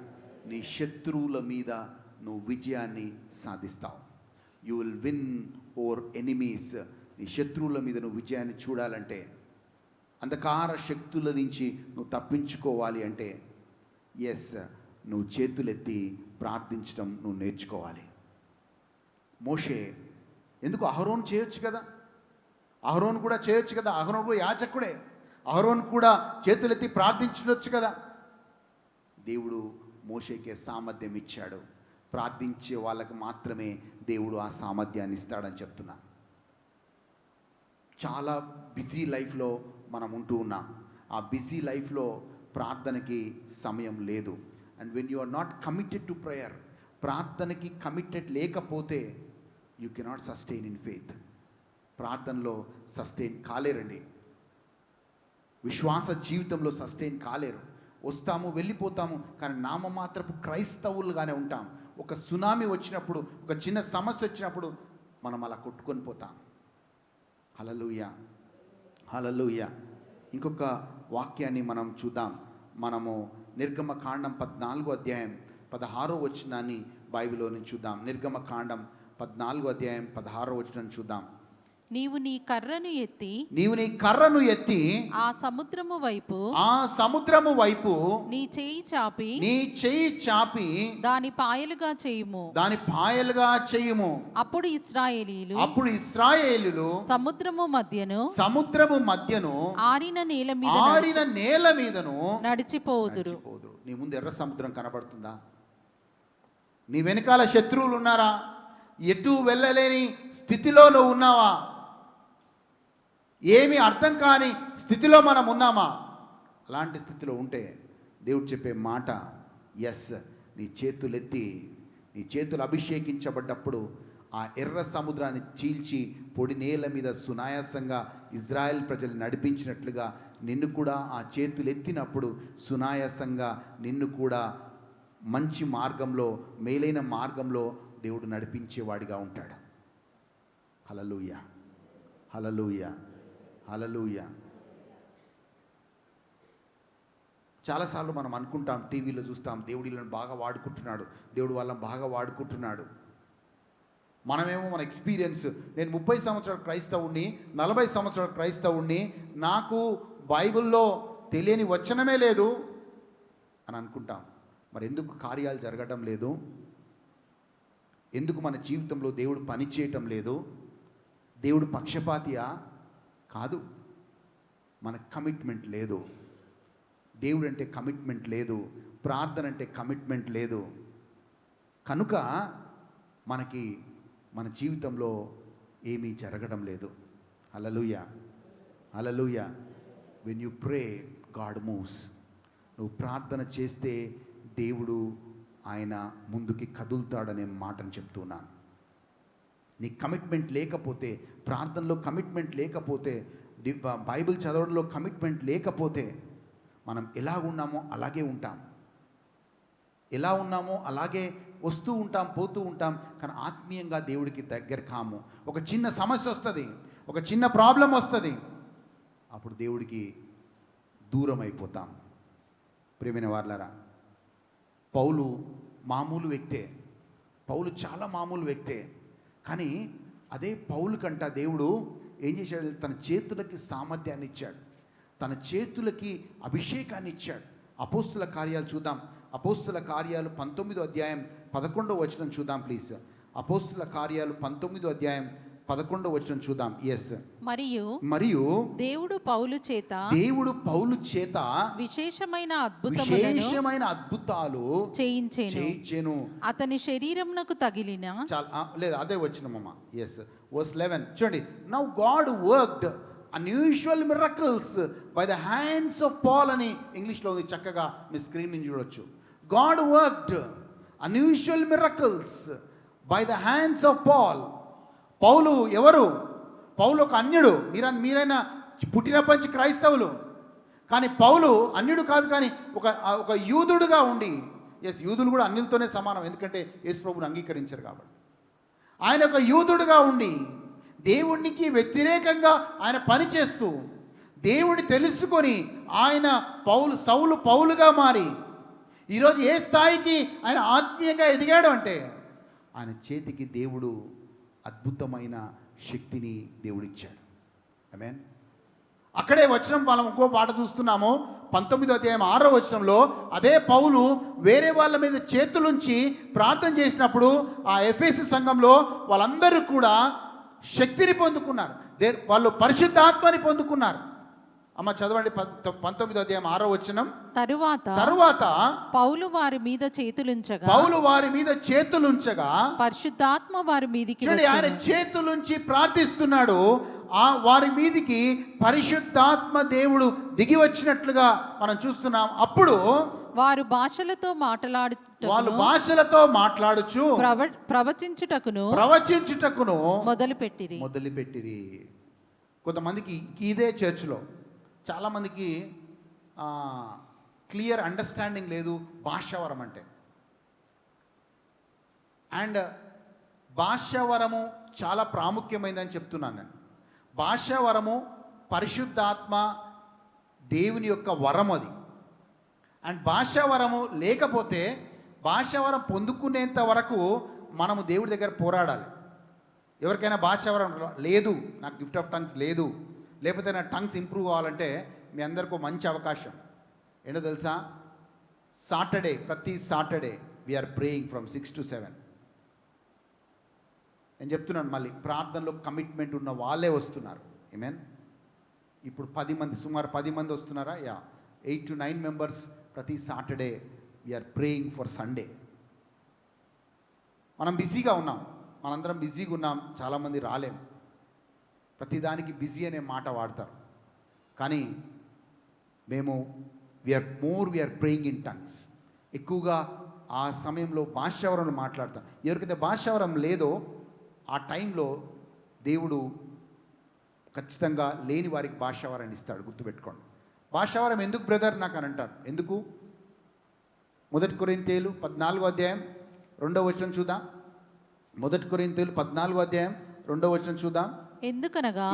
నీ శత్రువుల మీద నువ్వు విజయాన్ని సాధిస్తావు. You will win over enemies. నీ శత్రువుల మీద నువ్వు విజయాన్ని చూడాలంటే, అంధకార శక్తుల నుంచి నువ్వు తప్పించుకోవాలి అంటే, ఎస్, నువ్వు చేతులెత్తి ప్రార్థించడం నువ్వు నేర్చుకోవాలి. మోషే ఎందుకు? అహరోను చేయొచ్చు కదా, అహరోను కూడా చేయొచ్చు కదా, అహరోను కూడా యాజకుడే, అహరోను కూడా చేతులెత్తి ప్రార్థించవచ్చు కదా. దేవుడు మోషేకే సామర్థ్యం ఇచ్చాడు. ప్రార్థించే వాళ్ళకి మాత్రమే దేవుడు ఆ సామర్థ్యాన్ని ఇస్తాడని చెప్తున్నా. చాలా బిజీ లైఫ్లో మనం ఉంటూ ఉన్నాం. ఆ బిజీ లైఫ్లో ప్రార్థనకి సమయం లేదు. And when you are not committed to prayer, ప్రార్థనకి కమిటెడ్ లేకపోతే you cannot sustain in faith. ప్రార్థనలో సస్టైన్ కాలేరండి. విశ్వాస జీవితంలో సస్టైన్ కాలేరు. వస్తాము, వెళ్ళిపోతాము, కానీ నామమాత్రపు క్రైస్తవులుగానే ఉంటాం. ఒక సునామీ వచ్చినప్పుడు, ఒక చిన్న సమస్య వచ్చినప్పుడు మనం అలా కొట్టుకొని పోతాం. హల్లెలూయా, హల్లెలూయా. ఇంకొక వాక్యాన్ని మనం చూద్దాం. మనము నిర్గమకాండం 14వ అధ్యాయం 16వ వచనాన్ని బైబిల్లో నుంచి చూద్దాం. నిర్గమకాండం 14వ అధ్యాయం 16వ వచనాన్ని చూద్దాం.
నీవు నీ కర్రను ఎత్తి ఆ సముద్రము వైపు నీ చెయ్యి చాపి దాని పాయలుగా చేయుము. అప్పుడు ఇశ్రాయేలీయులు సముద్రము మధ్యను ఆరిన నేల మీదను నడిచిపోదురు.
నీ ముందు ఎర్ర సముద్రం కనబడుతుందా? నీ వెనకాల శత్రువులు ఉన్నారా? ఎటు వెళ్ళలేని స్థితిలో నువ్వు ఉన్నావా? ఏమీ అర్థం కాని స్థితిలో మనం ఉన్నామా? అలాంటి స్థితిలో ఉంటే దేవుడు చెప్పే మాట, ఎస్, నీ చేతులు అభిషేకించబడ్డప్పుడు ఆ ఎర్ర సముద్రాన్ని చీల్చి పొడి నేల మీద సునాయాసంగా ఇజ్రాయెల్ ప్రజలు నడిపించినట్లుగా నిన్ను కూడా ఆ చేతులు ఎత్తినప్పుడు సునాయాసంగా నిన్ను కూడా మంచి మార్గంలో, మేలైన మార్గంలో దేవుడు నడిపించేవాడిగా ఉంటాడు. హల్లెలూయా, హల్లెలూయా, హల్లెలూయా. చాలాసార్లు మనం అనుకుంటాం, టీవీలో చూస్తాం, దేవుడు వీళ్ళని బాగా వాడుకుంటున్నాడు, దేవుడు వాళ్ళని బాగా వాడుకుంటున్నాడు. మనమేమో మన ఎక్స్పీరియన్స్, నేను 30 సంవత్సరాల క్రైస్తవుణ్ణి, 40 సంవత్సరాల క్రైస్తవుణ్ణి, నాకు బైబిల్లో తెలియని వచనమే లేదు అని అనుకుంటాం. మరి ఎందుకు కార్యాలు జరగటం లేదు? ఎందుకు మన జీవితంలో దేవుడు పని చేయటం లేదు? దేవుడు పక్షపాతియా? కాదు. మన కమిట్మెంట్ లేదు. దేవుడు అంటే కమిట్మెంట్ లేదు, ప్రార్థన అంటే కమిట్మెంట్ లేదు. కనుక మనకి మన జీవితంలో ఏమీ జరగడం లేదు. హల్లెలూయా, హల్లెలూయా. When you pray God moves. నువ్వు ప్రార్థన చేస్తే దేవుడు ఆయన ముందుకి కదులుతాడనే మాటను చెప్తున్నాను. నీ కమిట్మెంట్ లేకపోతే, ప్రార్థనలో కమిట్మెంట్ లేకపోతే, బైబిల్ చదవడంలో కమిట్మెంట్ లేకపోతే మనం ఎలా ఉన్నామో అలాగే ఉంటాం. ఎలా ఉన్నామో అలాగే వస్తూ ఉంటాం, పోతూ ఉంటాం. కానీ ఆత్మీయంగా దేవుడికి దగ్గర కాము. ఒక చిన్న సమస్య వస్తుంది, ఒక చిన్న ప్రాబ్లం వస్తుంది, అప్పుడు దేవుడికి దూరం అయిపోతాం. ప్రియమైన వారలారా, పౌలు మామూలు వ్యక్తే. పౌలు చాలా మామూలు వ్యక్తే. కానీ అదే పౌలు కంట దేవుడు ఏం చేశాడు? తన చేతులకి సామర్థ్యాన్ని ఇచ్చాడు, తన చేతులకి అభిషేకాన్ని ఇచ్చాడు. అపోస్తుల కార్యాలు చూద్దాం. అపోస్తుల కార్యాలు 19వ అధ్యాయం 11వ వచనం చూద్దాం ప్లీజ్. అపోస్తుల కార్యాలు 19వ అధ్యాయం 11వ వచనం చూద్దాం. ఎస్. మరియు
దేవుడు పౌలు చేత విశేషమైన
అద్భుతాలు చేయించెను.
అతని శరీరమునకు తగిలిన
లేదు అదే వచనమమ్మ. ఎస్, వర్స్ 11 చూడండి. Now God worked unusual miracles by the hands of Paul అని ఇంగ్లీష్లో ఉంది, చక్కగా మీ స్క్రీన్ నుంచి చూడొచ్చు. God worked unusual miracles by the hands of Paul. పౌలు ఎవరు? పౌలు ఒక అన్యుడు. మీరైనా పుట్టినప్పటి నుంచి క్రైస్తవులు, కానీ పౌలు అన్యుడు కాదు, కానీ ఒక యూదుడుగా ఉండి, ఎస్, యూదులు కూడా అన్యులతోనే సమానం, ఎందుకంటే యేసు ప్రభువుని అంగీకరించారు కాబట్టి. ఆయన ఒక యూదుడుగా ఉండి దేవునికి వ్యతిరేకంగా ఆయన పనిచేస్తూ దేవుడిని తెలుసుకొని ఆయన సౌలు పౌలుగా మారి ఈరోజు ఏ స్థాయికి ఆయన ఆత్మీయంగా ఎదిగాడు అంటే ఆయన చేతికి దేవుడు అద్భుతమైన శక్తిని దేవుడిచ్చాడు. ఆమేన్. అక్కడే వచనం మనం ఇంకో పాట చూస్తున్నాము. 19వ అధ్యాయం 6వ వచనంలో అదే పౌలు వేరే వాళ్ళ మీద చేతులుంచి ప్రార్థన చేసినప్పుడు ఆ ఎఫెసు సంఘంలో వాళ్ళందరూ కూడా శక్తిని పొందుకున్నారు, వాళ్ళు పరిశుద్ధాత్మని పొందుకున్నారు. అమ్మ చదవండి 19వ అధ్యాయం 6వ వచనం. తరువాత
పౌలు వారి మీద చేతులుంచగా పరిశుద్ధాత్మ వారి మీదికి
చూడండి, ఆయన చేతులుంచి ప్రార్థిస్తున్నాడు, ఆ వారి మీదికి పరిశుద్ధాత్మ దేవుడు దిగి వచ్చినట్లుగా మనం చూస్తున్నాం. అప్పుడు
వారు భాషలతో మాట్లాడుచు ప్రవచించుటకును మొదలుపెట్టిరి. కొంతమందికి ఇదే చర్చ్లో చాలామందికి క్లియర్ అండర్స్టాండింగ్ లేదు భాషావరం అంటే. అండ్ భాషావరము చాలా ప్రాముఖ్యమైనదని చెప్తున్నాను నేను. భాషావరము పరిశుద్ధాత్మ దేవుని యొక్క వరం అది. అండ్ భాషావరము లేకపోతే, భాషావరం పొందుకునేంత వరకు మనము దేవుడి దగ్గర పోరాడాలి. ఎవరికైనా భాషావరం లేదు, నాకు గిఫ్ట్ ఆఫ్ టంగ్స్ లేదు, లేకపోతే నా టంగ్స్ ఇంప్రూవ్ కావాలంటే మీ అందరికీ మంచి అవకాశం ఏంటో తెలుసా? ప్రతి Saturday we are praying from 6 to 7. నేను చెప్తున్నాను మళ్ళీ, ప్రార్థనలో కమిట్మెంట్ ఉన్న వాళ్ళే వస్తున్నారు. ఆమేన్. ఇప్పుడు సుమారు 10 మంది వస్తున్నారా? 8 to 9 మెంబర్స్ ప్రతి Saturday we are praying for Sunday. మనం బిజీగా ఉన్నాం, మనందరం బిజీగా ఉన్నాం, చాలామంది రాలేం. ప్రతిదానికి బిజీ అనే మాట వాడతారు, కానీ మేము వీఆర్ ప్రేయింగ్ ఇన్ టంగ్స్. ఎక్కువగా ఆ సమయంలో భాషావరం మాట్లాడతాం. ఎవరికైతే భాషావరం లేదో ఆ టైంలో దేవుడు ఖచ్చితంగా లేని వారికి భాషావరాన్ని ఇస్తాడు, గుర్తుపెట్టుకోండి. భాషావరం ఎందుకు బ్రదర్ నాకు అని అంటారు. ఎందుకు? 1 కొరింథీయులు 14వ అధ్యాయం 2వ వచనం చూద్దాం. 1 కొరింథీయులు 14వ అధ్యాయం 2వ వచనం చూద్దాం. ఎందుకనగా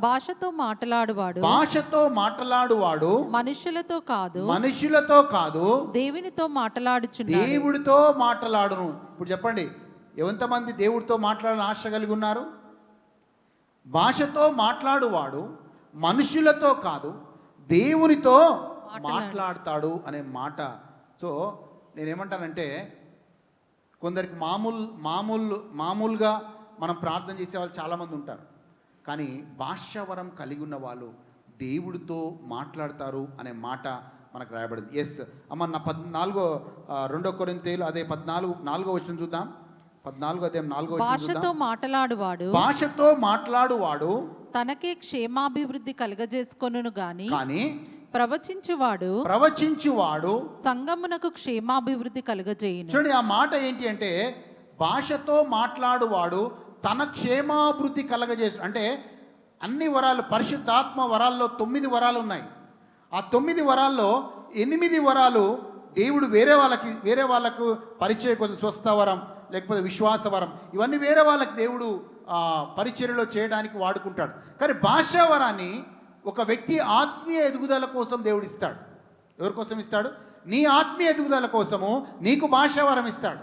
భాషతో మాట్లాడువాడు మనుషులతో కాదు దేవునితో
మాట్లాడును. ఇప్పుడు చెప్పండి, ఎంతమంది దేవుడితో మాట్లాడాలని ఆశ కలిగి ఉన్నారు? భాషతో మాట్లాడువాడు మనుషులతో కాదు దేవునితో మాట్లాడతాడు అనే మాట. సో నేనేమంటానంటే, కొందరికి మామూలుగా మనం ప్రార్థన చేసే వాళ్ళు చాలామంది ఉంటారు, కానీ భాషావరం కలిగి ఉన్న వాళ్ళు దేవుడితో మాట్లాడతారు అనే మాట మనకు రాయబడింది. ఎస్ అమ్మ, నా 2 కొరింథీయులు అదే 4వ వచనం చూద్దాం.
14 అధ్యాయం 4వ
భాషతో మాట్లాడువాడు
భాషతో మాట్లాడువాడు
తనకే క్షేమాభివృద్ధి కలుగజేసుకొనును గాని
కానీ
ప్రవచించువాడు
సంఘమునకు
క్షేమాభివృద్ధి కలుగజేయును.
చూడండి, ఆ మాట ఏంటి అంటే భాషతో మాట్లాడువాడు తన క్షేమాభివృద్ధి కలగజేసు. అంటే అన్ని వరాలు, పరిశుద్ధాత్మ వరాల్లో 9 వరాలు ఉన్నాయి. ఆ 9 వరాల్లో 8 వరాలు దేవుడు వేరే వాళ్ళకు పరిచయ, కొంచెం స్వస్థ వరం, లేకపోతే విశ్వాస వరం, ఇవన్నీ వేరే వాళ్ళకి దేవుడు పరిచర్యలో చేయడానికి వాడుకుంటాడు. కానీ భాషా వరాన్ని ఒక వ్యక్తి ఆత్మీయ ఎదుగుదల కోసం దేవుడు ఇస్తాడు. ఎవరి కోసం ఇస్తాడు? నీ ఆత్మీయ ఎదుగుదల కోసము నీకు భాషా వరం ఇస్తాడు.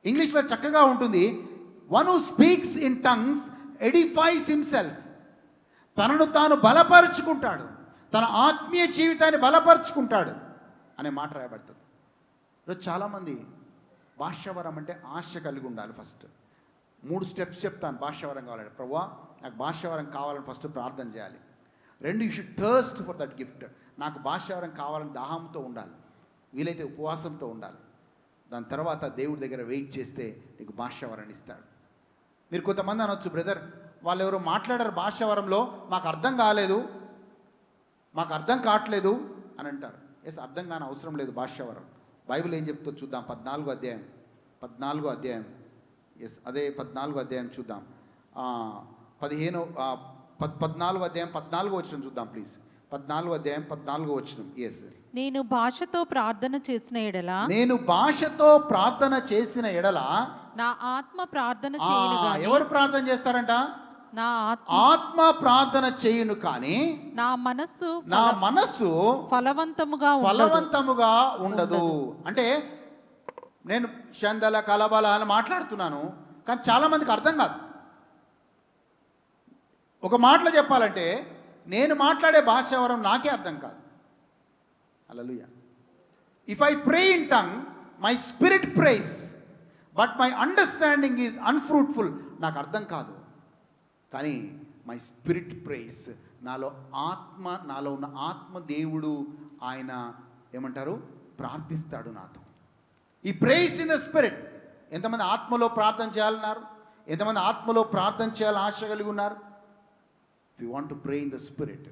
ఇంగ్లీష్లో చక్కగా ఉంటుంది, one who speaks in tongues edifies himself. తనను తాను బలపరుచుకుంటాడు, తన ఆత్మీయ జీవితాన్ని బలపరుచుకుంటాడు అనే మాట రాయబడుతుంది. ఈరోజు చాలామంది భాష్యవరం అంటే ఆశ కలిగి ఉండాలి. ఫస్ట్ 3 స్టెప్స్ చెప్తాను. భాష్యవరం కావాలంటే, ప్రభువా నాకు భాష్యవరం కావాలని ఫస్ట్ ప్రార్థన చేయాలి. 2, you should thirst for that gift. నాకు భాష్యవరం కావాలని దాహంతో ఉండాలి, వీలైతే ఉపవాసంతో ఉండాలి. దాని తర్వాత దేవుడి దగ్గర వెయిట్ చేస్తే నీకు భాష్యవరాన్ని ఇస్తాడు. మీరు కొంతమంది అనొచ్చు, బ్రదర్ వాళ్ళు ఎవరో మాట్లాడారు భాష్యవరంలో, మాకు అర్థం కావట్లేదు అని అంటారు. ఎస్, అర్థం కాని అవసరం లేదు. భాష్యవరం బైబిల్ ఏం చెప్తుందో చూద్దాం. 14వ అధ్యాయం ఎస్, అదే 14వ అధ్యాయం చూద్దాం. 14వ అధ్యాయం 14వ వచనం చూద్దాం ప్లీజ్. 14వ అధ్యాయం 14వ వచనం. ఎస్,
నేను భాషతో ప్రార్థన చేసిన
ఎడల
నా ఆత్మ ప్రార్థన చేయును గాని.
ఎవరు ప్రార్థన చేస్తారంట?
నా
ఆత్మ ప్రార్థన చేయును కానీ
నా మనస్సు
ఫలవంతముగా ఉండదు. అంటే నేను షందల కలబల అని మాట్లాడుతున్నాను, కానీ చాలా మందికి అర్థం కాదు. ఒక మాటలో చెప్పాలంటే నేను మాట్లాడే భాషావరం నాకే అర్థం కాదు. హల్లెలూయా. If I pray in tongue my spirit prays but my understanding is unfruitful. నాకు అర్థం కాదు, కానీ మై స్పిరిట్ ప్రేస్, నాలో ఉన్న ఆత్మ దేవుడు ఆయన ఏమంటారు, ప్రార్థిస్తాడు నాతో. ఈ ప్రేస్ ఇన్ ద స్పిరిట్. ఎంతమంది ఆత్మలో ప్రార్థన చేయాలన్నారు? ఎంతమంది ఆత్మలో ప్రార్థన చేయాలని ఆశ కలిగి ఉన్నారు? If you want to pray in the spirit,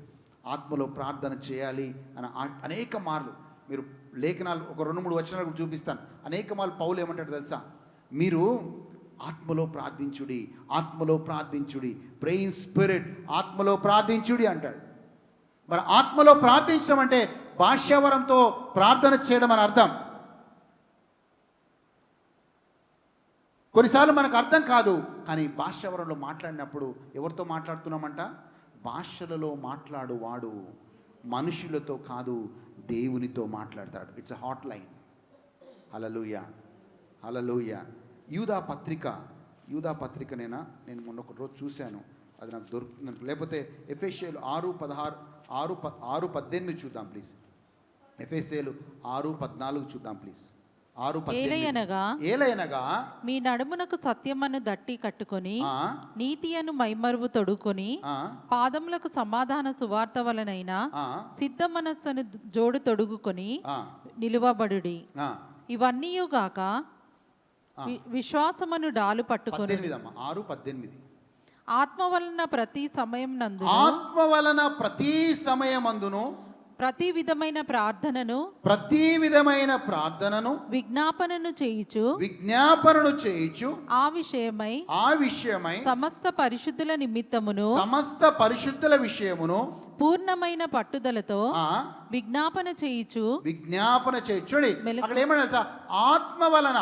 ఆత్మలో ప్రార్థన చేయాలి అని అనేక మార్లు మీరు లేఖనాలు ఒక 2-3 వచనాలు చూపిస్తాను. అనేక మార్లు పౌలు ఏమంటాడు తెలుసా? మీరు ఆత్మలో ప్రార్థించుడి, ప్రే ఇన్ స్పిరిట్, ఆత్మలో ప్రార్థించుడి అంటాడు. మరి ఆత్మలో ప్రార్థించడం అంటే భాష్యవరంతో ప్రార్థన చేయడం అని అర్థం. కొన్నిసార్లు మనకు అర్థం కాదు, కానీ భాష్యవరంలో మాట్లాడినప్పుడు ఎవరితో మాట్లాడుతున్నామంట? భాషలలో మాట్లాడువాడు మనుషులతో కాదు, దేవునితో మాట్లాడతాడు. It's a hot line. హల్లెలూయా. యూదా పత్రికనేనా? నేను మొన్న ఒక రోజు చూశాను, అది నాకు దొరుకుతుంది. లేకపోతే ఎఫెసీయులు 6:18 చూద్దాం ప్లీజ్. ఎఫెసీయులు 6:14 చూద్దాం ప్లీజ్.
ఏలయనగా మీ నడుమునకు సత్యమను దట్టి కట్టుకొని నీతి అను మైమరువు తొడుకొని పాదములకు సమాధాన సువార్త వలనైన సిద్ధ మనస్సును జోడు తొడుగుకొని నిలువబడుడి. ఇవన్నీయుగాక విశ్వాసమును డాలు పట్టుకొని
6:18
ఆత్మ వలన ప్రతి సమయమందును ప్రతి విధమైన ప్రార్థనను విజ్ఞాపనను చేయుచు ఆ విషయమై సమస్త పరిశుద్ధుల విషయమును పూర్ణమైన పట్టుదలతో విజ్ఞాపన చేయుచు.
అక్కడ ఏమన్నా ఆత్మ వలన,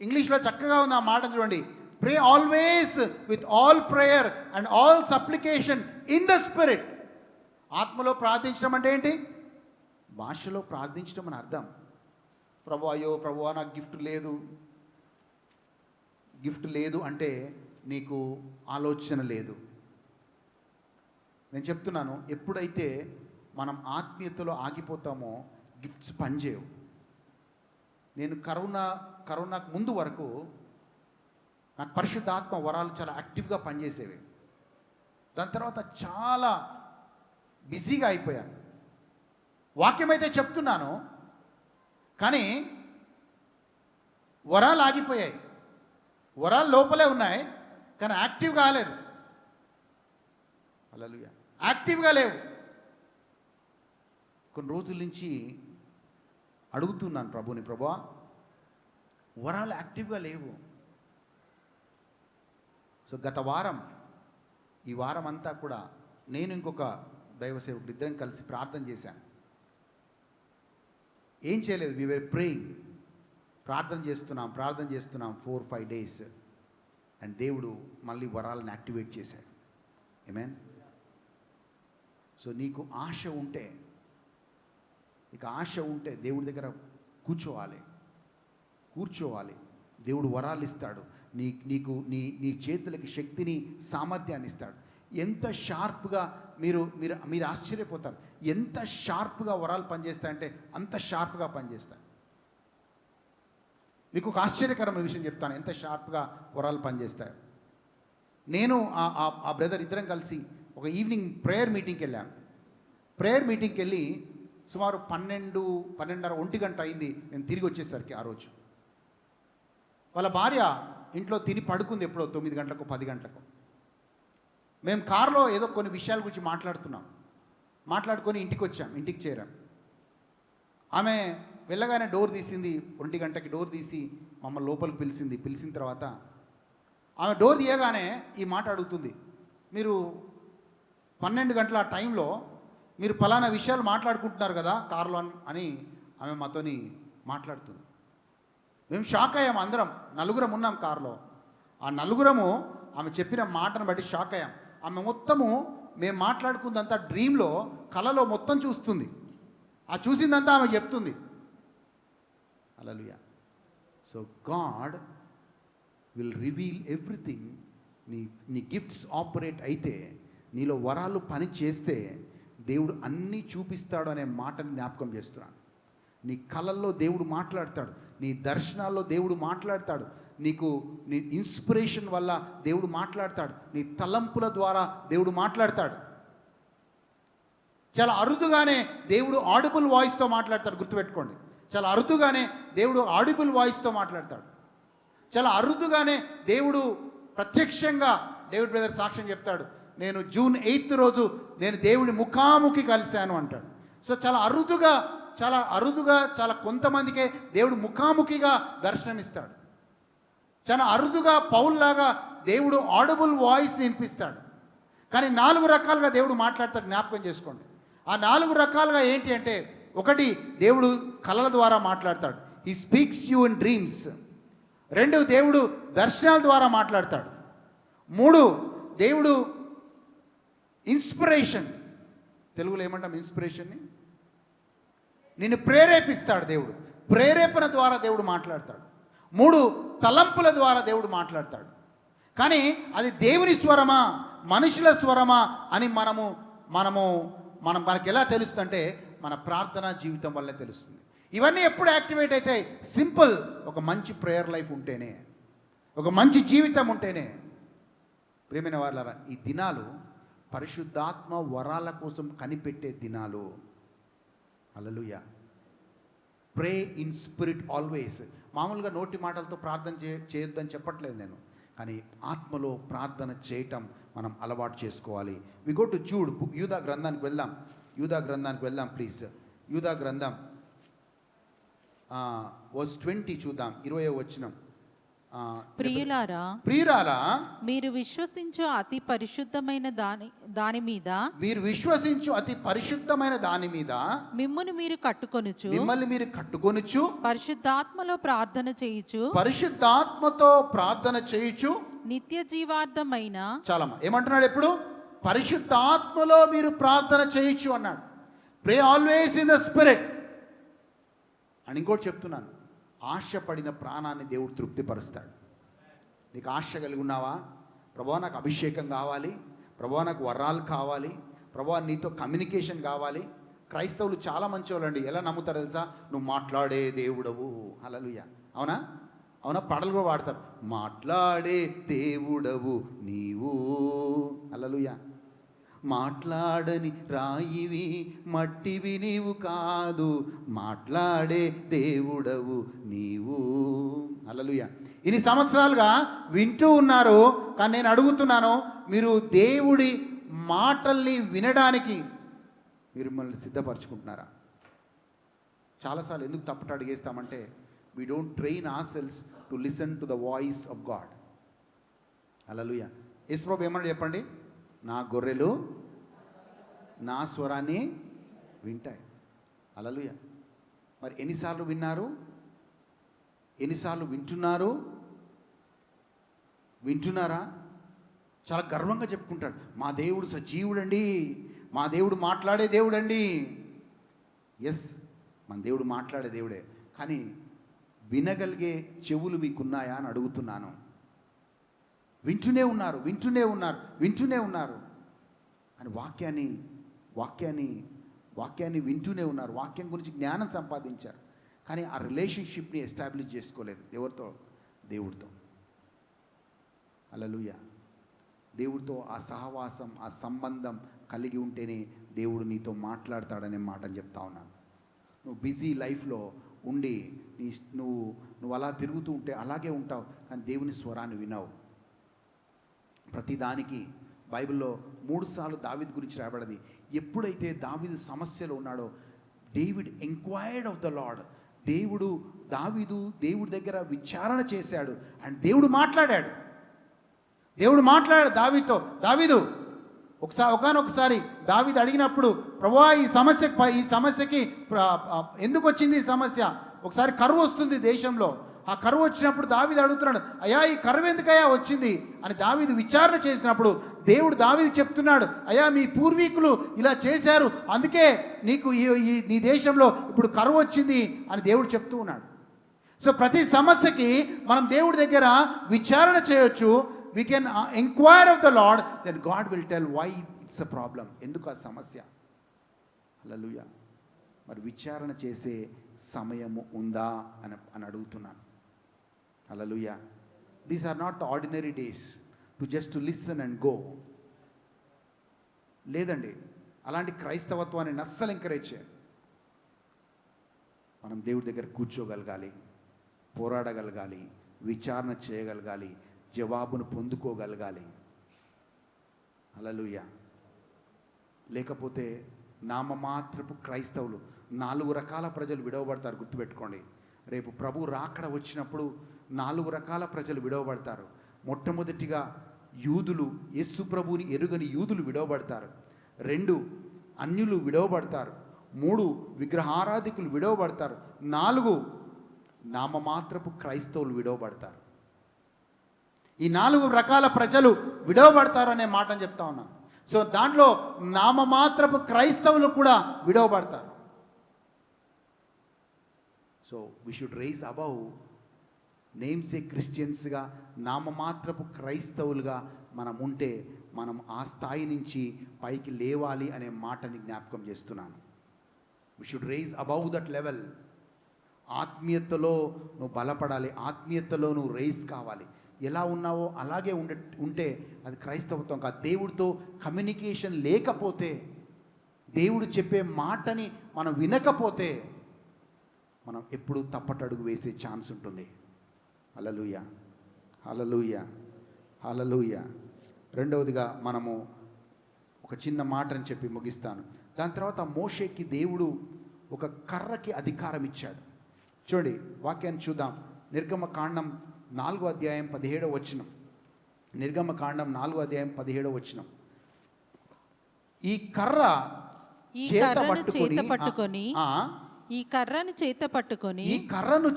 ఇంగ్లీష్లో చక్కగా ఉంది ఆ మాట చూడండి. Pray always with all prayer and all supplication in the spirit. ఆత్మలో ప్రార్థించడం అంటే ఏంటి? భాషలో ప్రార్థించడం అని అర్థం. ప్రభువా నాకు గిఫ్ట్ లేదు అంటే నీకు ఆలోచన లేదు. నేను చెప్తున్నాను, ఎప్పుడైతే మనం ఆత్మీయతలో ఆగిపోతామో గిఫ్ట్స్ పనిచేయవు. నేను కరోనాకు ముందు వరకు నాకు పరిశుద్ధాత్మ వరాలు చాలా యాక్టివ్గా పనిచేసేవి. దాని తర్వాత చాలా బిజీగా అయిపోయాను. వాక్యం అయితే చెప్తున్నాను, కానీ వరాలు ఆగిపోయాయి.
వరాలు లోపలే ఉన్నాయి, కానీ యాక్టివ్ కాలేదు. హల్లెలూయా. యాక్టివ్గా లేవు. కొన్ని రోజుల నుంచి అడుగుతున్నాను ప్రభుని, ప్రభువా వరాలు యాక్టివ్గా లేవు. సో గత వారం, ఈ వారం అంతా కూడా నేను ఇంకొక దైవ సేవకుడు ఇద్దరం కలిసి ప్రార్థన చేశాను. ఏం చేయలేదు, వి వర్ ప్రేయింగ్, ప్రార్థన చేస్తున్నాం 4-5 డేస్, అండ్ దేవుడు మళ్ళీ వరాలను యాక్టివేట్ చేశాడు. ఆమేన్. సో నీకు ఆశ ఉంటే దేవుడి దగ్గర కూర్చోవాలి. దేవుడు వరాలు ఇస్తాడు. నీ చేతులకి శక్తిని, సామర్థ్యాన్ని ఇస్తాడు. ఎంత షార్ప్గా మీరు ఆశ్చర్యపోతారు. ఎంత షార్ప్గా వరాలు పనిచేస్తాయంటే అంత షార్ప్గా పనిచేస్తాయి. మీకు ఒక ఆశ్చర్యకరమైన విషయం చెప్తాను, ఎంత షార్ప్గా వరాలు పనిచేస్తాయి. నేను ఆ బ్రదర్ ఇద్దరం కలిసి ఒక ఈవినింగ్ ప్రేయర్ మీటింగ్కి వెళ్ళాను. ప్రేయర్ మీటింగ్కి వెళ్ళి సుమారు 12:30 1 గంట అయింది నేను తిరిగి వచ్చేసరికి. ఆ రోజు వాళ్ళ భార్య ఇంట్లో తిని పడుకుంది ఎప్పుడో 9 గంటలకు 10 గంటలకు. మేము కారులో ఏదో కొన్ని విషయాల గురించి మాట్లాడుకొని ఇంటికి చేరాం. ఆమె వెళ్ళగానే డోర్ తీసింది, 1 గంటకి డోర్ తీసి మమ్మల్ని లోపలికి పిలిచిన తర్వాత ఆమె డోర్ తీయగానే ఈ మాట అడుగుతుంది, మీరు 12 గంటల టైంలో మీరు ఫలానా విషయాలు మాట్లాడుకుంటున్నారు కదా కారులో అని ఆమె మాతోని మాట్లాడుతుంది. మేము షాక్ అయ్యాం. అందరం 4 ఉన్నాం కారులో. ఆ 4 ఆమె చెప్పిన మాటను బట్టి షాక్ అయ్యాం. ఆమె మొత్తము మేము మాట్లాడుకుందంతా డ్రీమ్లో, కలలో మొత్తం చూస్తుంది. ఆ చూసిందంతా ఆమె చెప్తుంది. హల్లెలూయా. So God will reveal everything. నీ గిఫ్ట్స్ ఆపరేట్ అయితే, నీలో వరాలు పని చేస్తే దేవుడు అన్నీ చూపిస్తాడు అనే మాటని జ్ఞాపకం చేస్తున్నాను. నీ కళల్లో దేవుడు మాట్లాడతాడు, నీ దర్శనాల్లో దేవుడు మాట్లాడతాడు, నీ ఇన్స్పిరేషన్ వల్ల దేవుడు మాట్లాడతాడు, నీ తలంపుల ద్వారా దేవుడు మాట్లాడతాడు. చాలా అరుదుగానే దేవుడు ఆడిబుల్ వాయిస్తో మాట్లాడతాడు. గుర్తుపెట్టుకోండి, చాలా అరుదుగానే దేవుడు ఆడిబుల్ వాయిస్తో మాట్లాడతాడు. చాలా అరుదుగానే దేవుడు ప్రత్యక్షంగా, డేవిడ్ బ్రదర్ సాక్ష్యం చెప్తాడు, నేను జూన్ 8th రోజు నేను దేవుడి ముఖాముఖి కలిశాను అంటాడు. సో చాలా అరుదుగా చాలా కొంతమందికే దేవుడు ముఖాముఖిగా దర్శనమిస్తాడు. చాలా అరుదుగా పౌల్లాగా దేవుడు ఆడిబుల్ వాయిస్ని వినిపిస్తాడు. కానీ 4 రకాలుగా దేవుడు మాట్లాడతాడు. జ్ఞాపకం చేసుకోండి. ఆ 4 రకాలుగా ఏంటి అంటే, 1 దేవుడు కళల ద్వారా మాట్లాడతాడు, he speaks you in dreams. 2 దేవుడు దర్శనాల ద్వారా మాట్లాడతాడు. 3 దేవుడు ఇన్స్పిరేషన్, తెలుగులో ఏమంటాం ఇన్స్పిరేషన్ని, నిన్ను ప్రేరేపిస్తాడు. దేవుడు ప్రేరేపణ ద్వారా దేవుడు మాట్లాడతాడు. 3 తలంపుల ద్వారా దేవుడు మాట్లాడతాడు. కానీ అది దేవుని స్వరమా మనుషుల స్వరమా అని మనకి ఎలా తెలుస్తుందంటే, మన ప్రార్థనా జీవితం వల్లే తెలుస్తుంది. ఇవన్నీ ఎప్పుడు యాక్టివేట్ అవుతాయి? సింపుల్, ఒక మంచి ప్రేయర్ లైఫ్ ఉంటేనే, ఒక మంచి జీవితం ఉంటేనే. ప్రియమైన వాళ్ళారా, ఈ దినాలు పరిశుద్ధాత్మ వరాల కోసం కనిపెట్టే దినాలు. హల్లెలూయా. Pray in spirit always. మామూలుగా నోటి మాటలతో ప్రార్థన చేయొద్దని చెప్పట్లేదు నేను, కానీ ఆత్మలో ప్రార్థన చేయటం మనం అలవాటు చేసుకోవాలి. వి గో టు జూడ్, యూదా గ్రంథానికి వెళ్దాం ప్లీజ్. యూదా గ్రంథం వర్స్ 20 చూద్దాం, 20వ వచనం.
ప్రియులారా, మీరు విశ్వసించు అతి పరిశుద్ధమైన దాని మీద మిమ్మల్ని మీరు కట్టుకొనుచు పరిశుద్ధాత్మతో ప్రార్థన చేయుచు నిత్య జీవార్థమైన.
చాలమ్మా, ఏమంటున్నాడు? ఎప్పుడు? పరిశుద్ధాత్మలో మీరు ప్రార్థన చేయొచ్చు అన్నాడు. ప్రే ఆల్వేస్ ఇన్ ద స్పిరిట్ అని. ఇంకోటి చెప్తున్నాను, ఆశపడిన ప్రాణాన్ని దేవుడు తృప్తిపరుస్తాడు. నీకు ఆశ కలిగి ఉన్నావా? ప్రభువా నాకు అభిషేకం కావాలి, ప్రభువా నాకు వరాలు కావాలి, ప్రభువా నీతో కమ్యూనికేషన్ కావాలి. క్రైస్తవులు చాలా మంచివాళ్ళండి. ఎలా నమ్ముతారు తెలుసా? నువ్వు మాట్లాడే దేవుడవు. హల్లెలూయా. అవునా? పాటలు కూడా పాడతారు, మాట్లాడే దేవుడవు నీవు. హల్లెలూయా. మాట్లాడని రాయివి మట్టివి నీవు కాదు, మాట్లాడే దేవుడవు నీవు. హల్లెలూయా. ఇన్ని సంవత్సరాలుగా వింటూ ఉన్నారు, కానీ నేను అడుగుతున్నాను, మీరు దేవుడి మాటల్ని వినడానికి మీరు మిమ్మల్ని సిద్ధపరచుకుంటున్నారా? చాలాసార్లు ఎందుకు తప్పట అడిగేస్తామంటే we don't train our selves to listen to the voice of God. హల్లెలూయా. యేసుప్రభు ఏమన్నా చెప్పండి, నా గొర్రెలు నా స్వరాన్ని వింటాయి. హల్లెలూయా. మరి ఎన్నిసార్లు విన్నారు? ఎన్నిసార్లు వింటున్నారా? చాలా గర్వంగా చెప్పుకుంటాడు, మా దేవుడు సజీవుడండి, మా దేవుడు మాట్లాడే దేవుడండి. ఎస్, మన దేవుడు మాట్లాడే దేవుడే, కానీ వినగలిగే చెవులు మీకున్నాయా అని అడుగుతున్నాను. వింటూనే ఉన్నారు అని వాక్యాన్ని వింటూనే ఉన్నారు. వాక్యం గురించి జ్ఞానం సంపాదించారు, కానీ ఆ రిలేషన్షిప్ని ఎస్టాబ్లిష్ చేసుకోలేదు దేవుడితో. హల్లెలూయా. దేవుడితో ఆ సహవాసం, ఆ సంబంధం కలిగి ఉంటేనే దేవుడు నీతో మాట్లాడతాడనే మాటని చెప్తా ఉన్నాను. నువ్వు బిజీ లైఫ్లో ఉండి నువ్వు అలా తిరుగుతూ ఉంటే అలాగే ఉంటావు, కానీ దేవుని స్వరాన్ని వినవు. ప్రతిదానికి బైబిల్లో 3 సార్లు దావీదు గురించి రాయబడింది. ఎప్పుడైతే దావీదు సమస్యలో ఉన్నాడో, David enquired of the lord. దావీదు దేవుడి దగ్గర విచారణ చేశాడు, అండ్ దేవుడు మాట్లాడాడు దావీదుతో. దావీదు ఒకానొకసారి దావీదు అడిగినప్పుడు, ప్రభువా ఈ సమస్యకి ఎందుకు వచ్చింది ఈ సమస్య? ఒకసారి కరువు వస్తుంది దేశంలో. ఆ కరువు వచ్చినప్పుడు దావీదు అడుగుతున్నాడు, అయ్యా ఈ కరువు ఎందుకయ్యా వచ్చింది అని దావీదు విచారణ చేసినప్పుడు దేవుడు దావీదు చెప్తున్నాడు, అయ్యా మీ పూర్వీకులు ఇలా చేశారు, అందుకే నీకు నీ దేశంలో ఇప్పుడు కరువు వచ్చింది అని దేవుడు చెప్తూ ఉన్నాడు. సో ప్రతి సమస్యకి మనం దేవుడి దగ్గర విచారణ చేయొచ్చు. We can inquire of the Lord, then God will tell why it's a problem. ఎందుకు ఆ సమస్య? హల్లెలూయా. మరి విచారణ చేసే సమయము ఉందా అని అడుగుతున్నాను. హల్లెలూయా. These are not the ordinary days to just to listen and go. లేదండి, అలాంటి క్రైస్తవత్వాన్ని అస్సలు ఎంకరేజ్ చేయాలి. మనం దేవుడి దగ్గర కూర్చోగలగాలి, పోరాడగలగాలి, విచారణ చేయగలగాలి, జవాబును పొందుకోగలగాలి. హల్లెలూయా. లేకపోతే నామమాత్రపు క్రైస్తవులు, 4 రకాల ప్రజలు విడవబడతారు. గుర్తుపెట్టుకోండి, రేపు ప్రభు రాకడ వచ్చినప్పుడు 4 రకాల ప్రజలు విడవబడతారు. మొట్టమొదటిగా యూదులు, యేసు ప్రభువుని ఎరుగని యూదులు విడవబడతారు. 2 అన్యులు విడవబడతారు. 3 విగ్రహారాధికులు విడవబడతారు. 4 నామమాత్రపు క్రైస్తవులు విడవబడతారు. ఈ 4 రకాల ప్రజలు విడవబడతారు అనే మాటను చెప్తా ఉన్నాను. సో దాంట్లో నామమాత్రపు క్రైస్తవులు కూడా విడవబడతారు. So we should rise above namesake క్రిస్టియన్స్గా, నామమాత్రపు క్రైస్తవులుగా మనం ఉంటే మనం ఆ స్థాయి నుంచి పైకి లేవాలి అనే మాటని జ్ఞాపకం చేస్తున్నాను. We should rise above that level. ఆత్మీయతలో నువ్వు బలపడాలి, ఆత్మీయతలో నువ్వు రైజ్ కావాలి. ఎలా ఉన్నావో అలాగే ఉంటే అది క్రైస్తవత్వం కాదు. దేవుడితో కమ్యూనికేషన్ లేకపోతే, దేవుడు చెప్పే మాటని మనం వినకపోతే మనం ఎప్పుడు తప్పటడుగు వేసే ఛాన్స్ ఉంటుంది. హల్లెలూయా, హల్లెలూయా, హల్లెలూయా. రెండవదిగా మనము ఒక చిన్న మాటని చెప్పి ముగిస్తాను. దాని తర్వాత మోషేకి దేవుడు ఒక కర్రకి అధికారం ఇచ్చాడు. చూడండి, వాక్యాన్ని చూద్దాం. నిర్గమకాండం 4వ అధ్యాయం 17వ వచనం. నిర్గమకాండం 4వ అధ్యాయం 17వ వచనం. ఈ కర్రను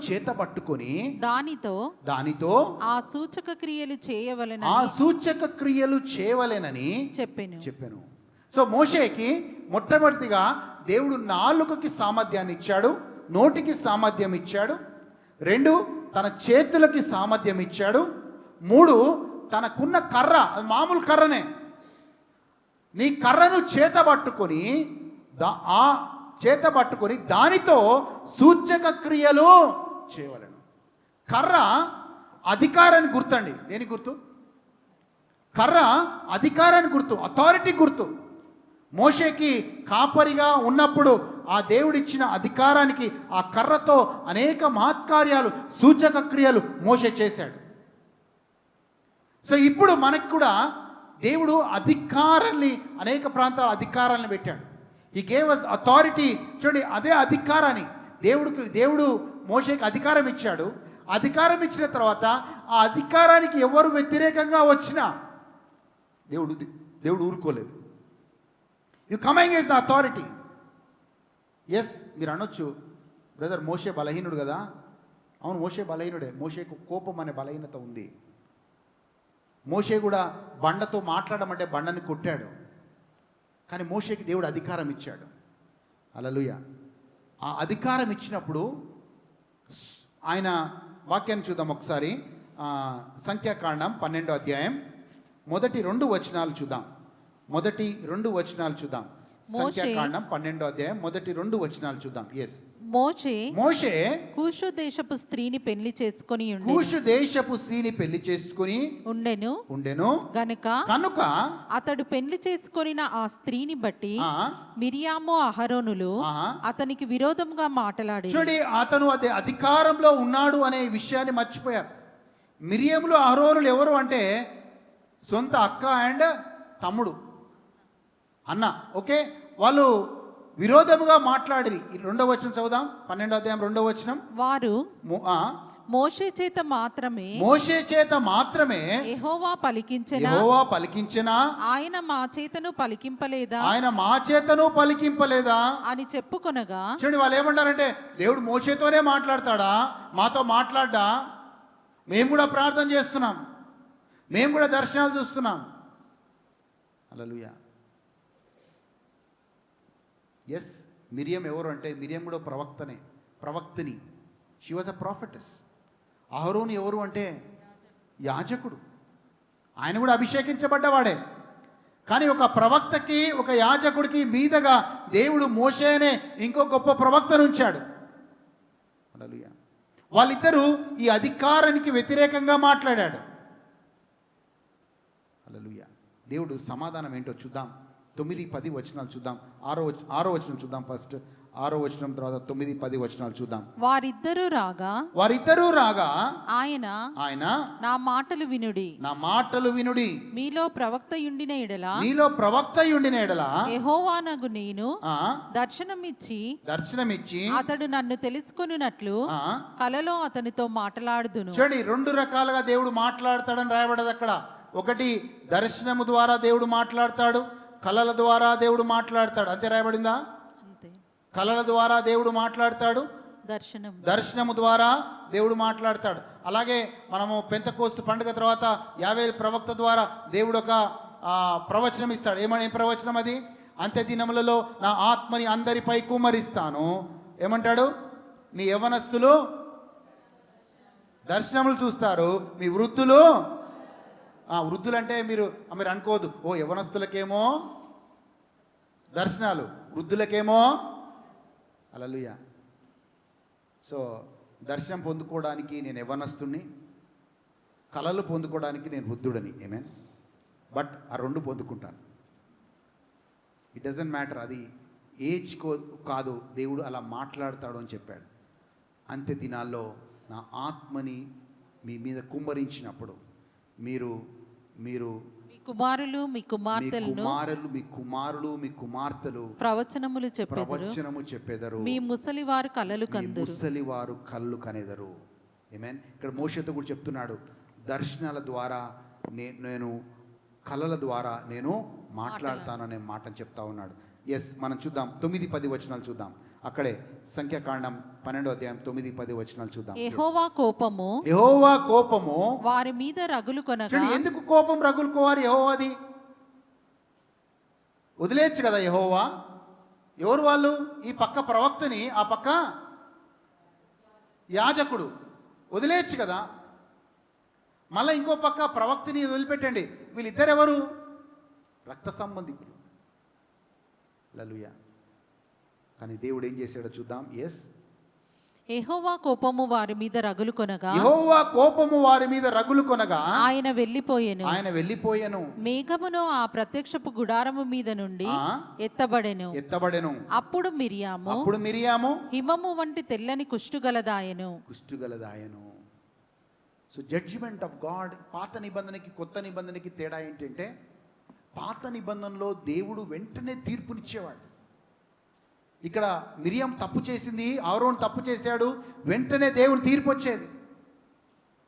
చేత పట్టుకొని దానితో ఆ సూచక క్రియలు చేయవలెనని చెప్పాను. సో మోషేకి మొట్టమొదటిగా దేవుడు నాలుకకి సామర్థ్యాన్ని ఇచ్చాడు, నోటికి సామర్థ్యం ఇచ్చాడు. 2 తన చేతులకి సామర్థ్యం ఇచ్చాడు. 3 తనకున్న కర్ర, అది మామూలు కర్రనే, నీ కర్రను చేతబట్టుకొని దానితో సూచక క్రియలు చేయవలెను. కర్ర అధికారాన్ని గుర్తండి. దేని గుర్తు? కర్ర అధికారాన్ని గుర్తు, అథారిటీ గుర్తు. మోషేకి కాపరిగా ఉన్నప్పుడు ఆ దేవుడిచ్చిన అధికారానికి ఆ కర్రతో అనేక మహత్కార్యాలు సూచక క్రియలు మోషే చేశాడు. సో ఇప్పుడు మనకు కూడా దేవుడు అధికారాన్ని అనేక ప్రాంతాల అధికారాలను పెట్టాడు. ఈ గేవ్ అస్ అథారిటీ. చూడండి, అదే అధికారాన్ని దేవుడు మోషేకి అధికారం ఇచ్చాడు. అధికారం ఇచ్చిన తర్వాత ఆ అధికారానికి ఎవరు వ్యతిరేకంగా వచ్చినా దేవుడు ఊరుకోలేదు. You coming is the authority. Yes, మీరు అనొచ్చు, బ్రదర్ మోషే బలహీనుడు కదా. అవును, మోషే బలహీనుడే. మోషేకు కోపం అనే బలహీనత ఉంది. మోషే కూడా బండతో మాట్లాడమంటే బండని కొట్టాడు. కానీ మోషేకి దేవుడు అధికారం ఇచ్చాడు. హల్లెలూయా. ఆ అధికారం ఇచ్చినప్పుడు ఆయన వాక్యాన్ని చూద్దాం ఒకసారి. సంఖ్యాకాండం 12వ అధ్యాయం మొదటి 2 వచనాలు చూద్దాం. సంఖ్యాకాండం 12వ అధ్యాయం మొదటి 2 వచనాలు చూద్దాం. ఎస్, మోషే
కూషు దేశపు స్త్రీని పెళ్లి చేసుకొని ఉండెను కనుక అతడు పెళ్లి చేసుకొనిన ఆ స్త్రీని బట్టి మిరియాము అహరోనులు అతనికి విరోధంగా మాట్లాడి.
చూడండి, అతను అదే అధికారంలో ఉన్నాడు అనే విషయాన్ని మర్చిపోయారు. మిరియాములు అహరోనులు ఎవరు అంటే సొంత అక్క అండ్ తమ్ముడు, అన్న. ఓకే, వాళ్ళు విరోధముగా మాట్లాడిరి. 2వ వచనం చదువుదాం. 12వ అధ్యాయం 2వ వచనం.
వారు మోషే చేత మాత్రమే యెహోవా పలికించెనా ఆయన మా చేతను పలికింపలేదా అని చెప్పుకొనగా.
చూడండి, వాళ్ళు ఏమంటారంటే దేవుడు మోషేతోనే మాట్లాడతాడా, మాతో మాట్లాడ్డా? మేము కూడా ప్రార్థన చేస్తున్నాం, మేము కూడా దర్శనాలు చూస్తున్నాం. హల్లెలూయా. ఎస్, మిరియం ఎవరు అంటే మిరియం కూడా ప్రవక్తిని. She was a ప్రాఫెటస్. అహరోను ఎవరు అంటే యాజకుడు. ఆయన కూడా అభిషేకించబడ్డవాడే. కానీ ఒక ప్రవక్తకి, ఒక యాజకుడికి మీదగా దేవుడు మోషేనే ఇంకో గొప్ప ప్రవక్తను ఉంచాడు. హల్లెలూయా. వాళ్ళిద్దరూ ఈ అధికారానికి వ్యతిరేకంగా మాట్లాడాడు. హల్లెలూయా. దేవుడు సమాధానం ఏంటో చూద్దాం. 9-10 వచనాలు చూద్దాం. 6వ వచనం చూద్దాం. ఫస్ట్ 6వ వచనం, తర్వాత 9-10 వచనాలు చూద్దాం.
వారిద్దరూ రాగా ఆయన నా మాటలు వినుడి మీలో ప్రవక్త యుండిన ఎడల యెహోవానగు నేను దర్శనమిచ్చి అతడు నన్ను తెలుసుకొనున్నట్లు కలలో అతనితో మాట్లాడుదును.
చూడండి, 2 రకాలుగా దేవుడు మాట్లాడతాడని రాయబడదు అక్కడ. ఒకటి, దర్శనము ద్వారా దేవుడు మాట్లాడతాడు, కలల ద్వారా దేవుడు మాట్లాడతాడు. అంతే రాయబడిందా?
అంతే.
కలల ద్వారా దేవుడు మాట్లాడతాడు, దర్శనము ద్వారా దేవుడు మాట్లాడతాడు. అలాగే మనము పెంతెకోస్తు పండుగ తర్వాత యావేలు ప్రవక్త ద్వారా దేవుడు ఒక ప్రవచనం ఇస్తాడు. ఏం ప్రవచనం అది? అంత్య దినములలో నా ఆత్మని అందరిపై కుమ్మరిస్తాను. ఏమంటాడు? నీ యవ్వనస్తులు దర్శనములు చూస్తారు, మీ వృద్ధులు వృద్ధులంటే మీరు అనుకోవద్దు, ఓ యవ్వనస్తులకేమో దర్శనాలు, వృద్ధులకేమో. హల్లెలూయా. సో దర్శనం పొందుకోవడానికి నేను యవ్వనస్తుడిని, కళలు పొందుకోవడానికి నేను వృద్ధుడని. ఆమేన్. బట్ ఆ 2 పొందుకుంటాను. ఇట్ డజంట్ మ్యాటర్, అది ఏజ్ కాదు, దేవుడు అలా మాట్లాడతాడు అని చెప్పాడు. అంత్య దినాల్లో నా ఆత్మని మీ మీద కుమ్మరించినప్పుడు మీరు మీ కుమారులు మీ కుమార్తెలు
ప్రవచనము
చెప్పెదరు,
మీ ముసలివారు
కళ్ళు కనెదరు. ఆమేన్. ఇక్కడ మోషేతో కూడా చెప్తున్నాడు, దర్శనాల ద్వారా నేను కళల ద్వారా నేను మాట్లాడతాననే మాటను చెప్తా ఉన్నాడు. ఎస్, మనం చూద్దాం 9-10 వచనాలు చూద్దాం. అక్కడే సంఖ్యాకాండం 12వ అధ్యాయం 9-10 వచనాలు చూద్దాం.
యెహోవా కోపము వారి మీద రగులుకొనగా.
ఎందుకు కోపం రగులుకోవాలి? యెహోవాది వదిలేయచ్చు కదా. యెహోవా ఎవరు? వాళ్ళు ఈ పక్క ప్రవక్తని, ఆ పక్క యాజకుడు, వదిలేయచ్చు కదా. మళ్ళీ ఇంకో పక్క ప్రవక్తని వదిలిపెట్టండి. వీళ్ళిద్దరెవరు? రక్త సంబంధికులు. హల్లెలూయా. కానీ దేవుడు ఏం చేశాడో చూద్దాం. ఎస్,
యెహోవా కోపము వారి మీద రగులుకొనగా
యెహోవా కోపము వారి మీద రగులు కొనగా
ఆయన వెళ్ళిపోయెను.
ఆయన వెళ్ళిపోయెను.
మేఘమును ఆ ప్రత్యక్షపు గుడారము మీద నుండి
ఆ,
ఎత్తబడెను.
అప్పుడు మిరియాము
హిమము వంటి తెల్లని కుష్టుగలదాయెను.
కుష్టుగలదాయను. సో జడ్జిమెంట్ ఆఫ్ గాడ్, పాత నిబంధనకి కొత్త నిబంధనకి తేడా ఏంటంటే, పాత నిబంధనలో దేవుడు వెంటనే తీర్పునిచ్చేవాడు. ఇక్కడ మిరియం తప్పు చేసింది, ఆరోన్ తప్పు చేశాడు, వెంటనే దేవుని తీర్పు వచ్చేది.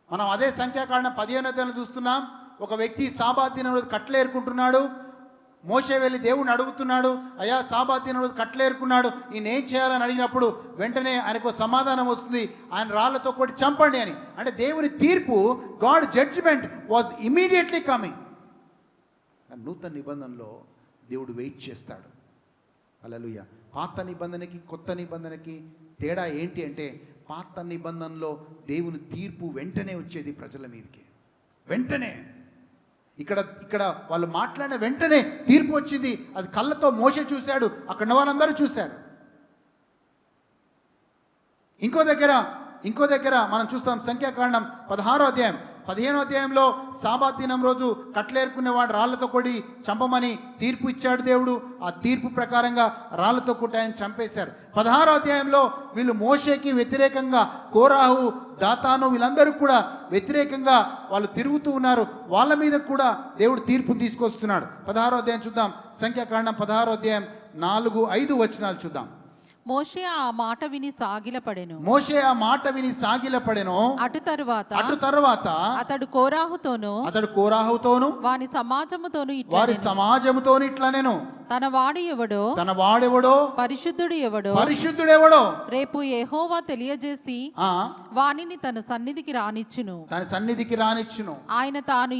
మనం అదే సంఖ్యాకాండం 15వ అధ్యాయంలో చూస్తున్నాం. ఒక వ్యక్తి సాబాత్ దినం రోజు కట్లేరుకుంటున్నాడు. మోషే వెళ్ళి దేవుని అడుగుతున్నాడు, అయ్యా సాబాత్ దినం రోజు కట్లేరుకున్నాడు, ఈయన ఏం చేయాలని అడిగినప్పుడు వెంటనే ఆయనకు సమాధానం వస్తుంది, ఆయన రాళ్లతో కొట్టి చంపండి అని. అంటే దేవుని తీర్పు, God judgement was immediately coming. నూతన నిబంధనలో దేవుడు వెయిట్ చేస్తాడు. హల్లెలూయా. పాత నిబంధనకి కొత్త నిబంధనకి తేడా ఏంటి అంటే, పాత నిబంధనలో దేవుని తీర్పు వెంటనే వచ్చేది ప్రజల మీదకి, వెంటనే. ఇక్కడ వాళ్ళు మాట్లాడిన వెంటనే తీర్పు వచ్చింది. అది కళ్ళతో మోషే చూశాడు, అక్కడ ఉన్న వాళ్ళందరూ చూశారు. ఇంకో దగ్గర మనం చూస్తాం సంఖ్యాకాండం 16వ అధ్యాయం 15వ అధ్యాయంలో సాబాత్ దినం రోజు కట్లేరుకునేవాడు రాళ్లతో కొడి చంపమని తీర్పు ఇచ్చాడు దేవుడు. ఆ తీర్పు ప్రకారంగా రాళ్లతో కొట్టి ఆయన చంపేశారు. 16వ అధ్యాయంలో వీళ్ళు మోషేకి వ్యతిరేకంగా, కోరాహు, దాతాను వీళ్ళందరూ కూడా వ్యతిరేకంగా వాళ్ళు తిరుగుతూ ఉన్నారు. వాళ్ళ మీద కూడా దేవుడు తీర్పును తీసుకొస్తున్నాడు. 16వ అధ్యాయం చూద్దాం. సంఖ్యాకాండం 16వ అధ్యాయం 4-5 వచనాలు చూద్దాం.
మోషే ఆ మాట విని సాగిలపడెను. అటు తరువాత అతడు కోరాహుతోను వారి సమాజముతోను ఇట్లా నేను తన వాడెవడో పరిశుద్ధుడు ఎవడో రేపు యెహోవా తెలియజేసి వానిని తన సన్నిధికి రానిచ్చును. ఆయన తాను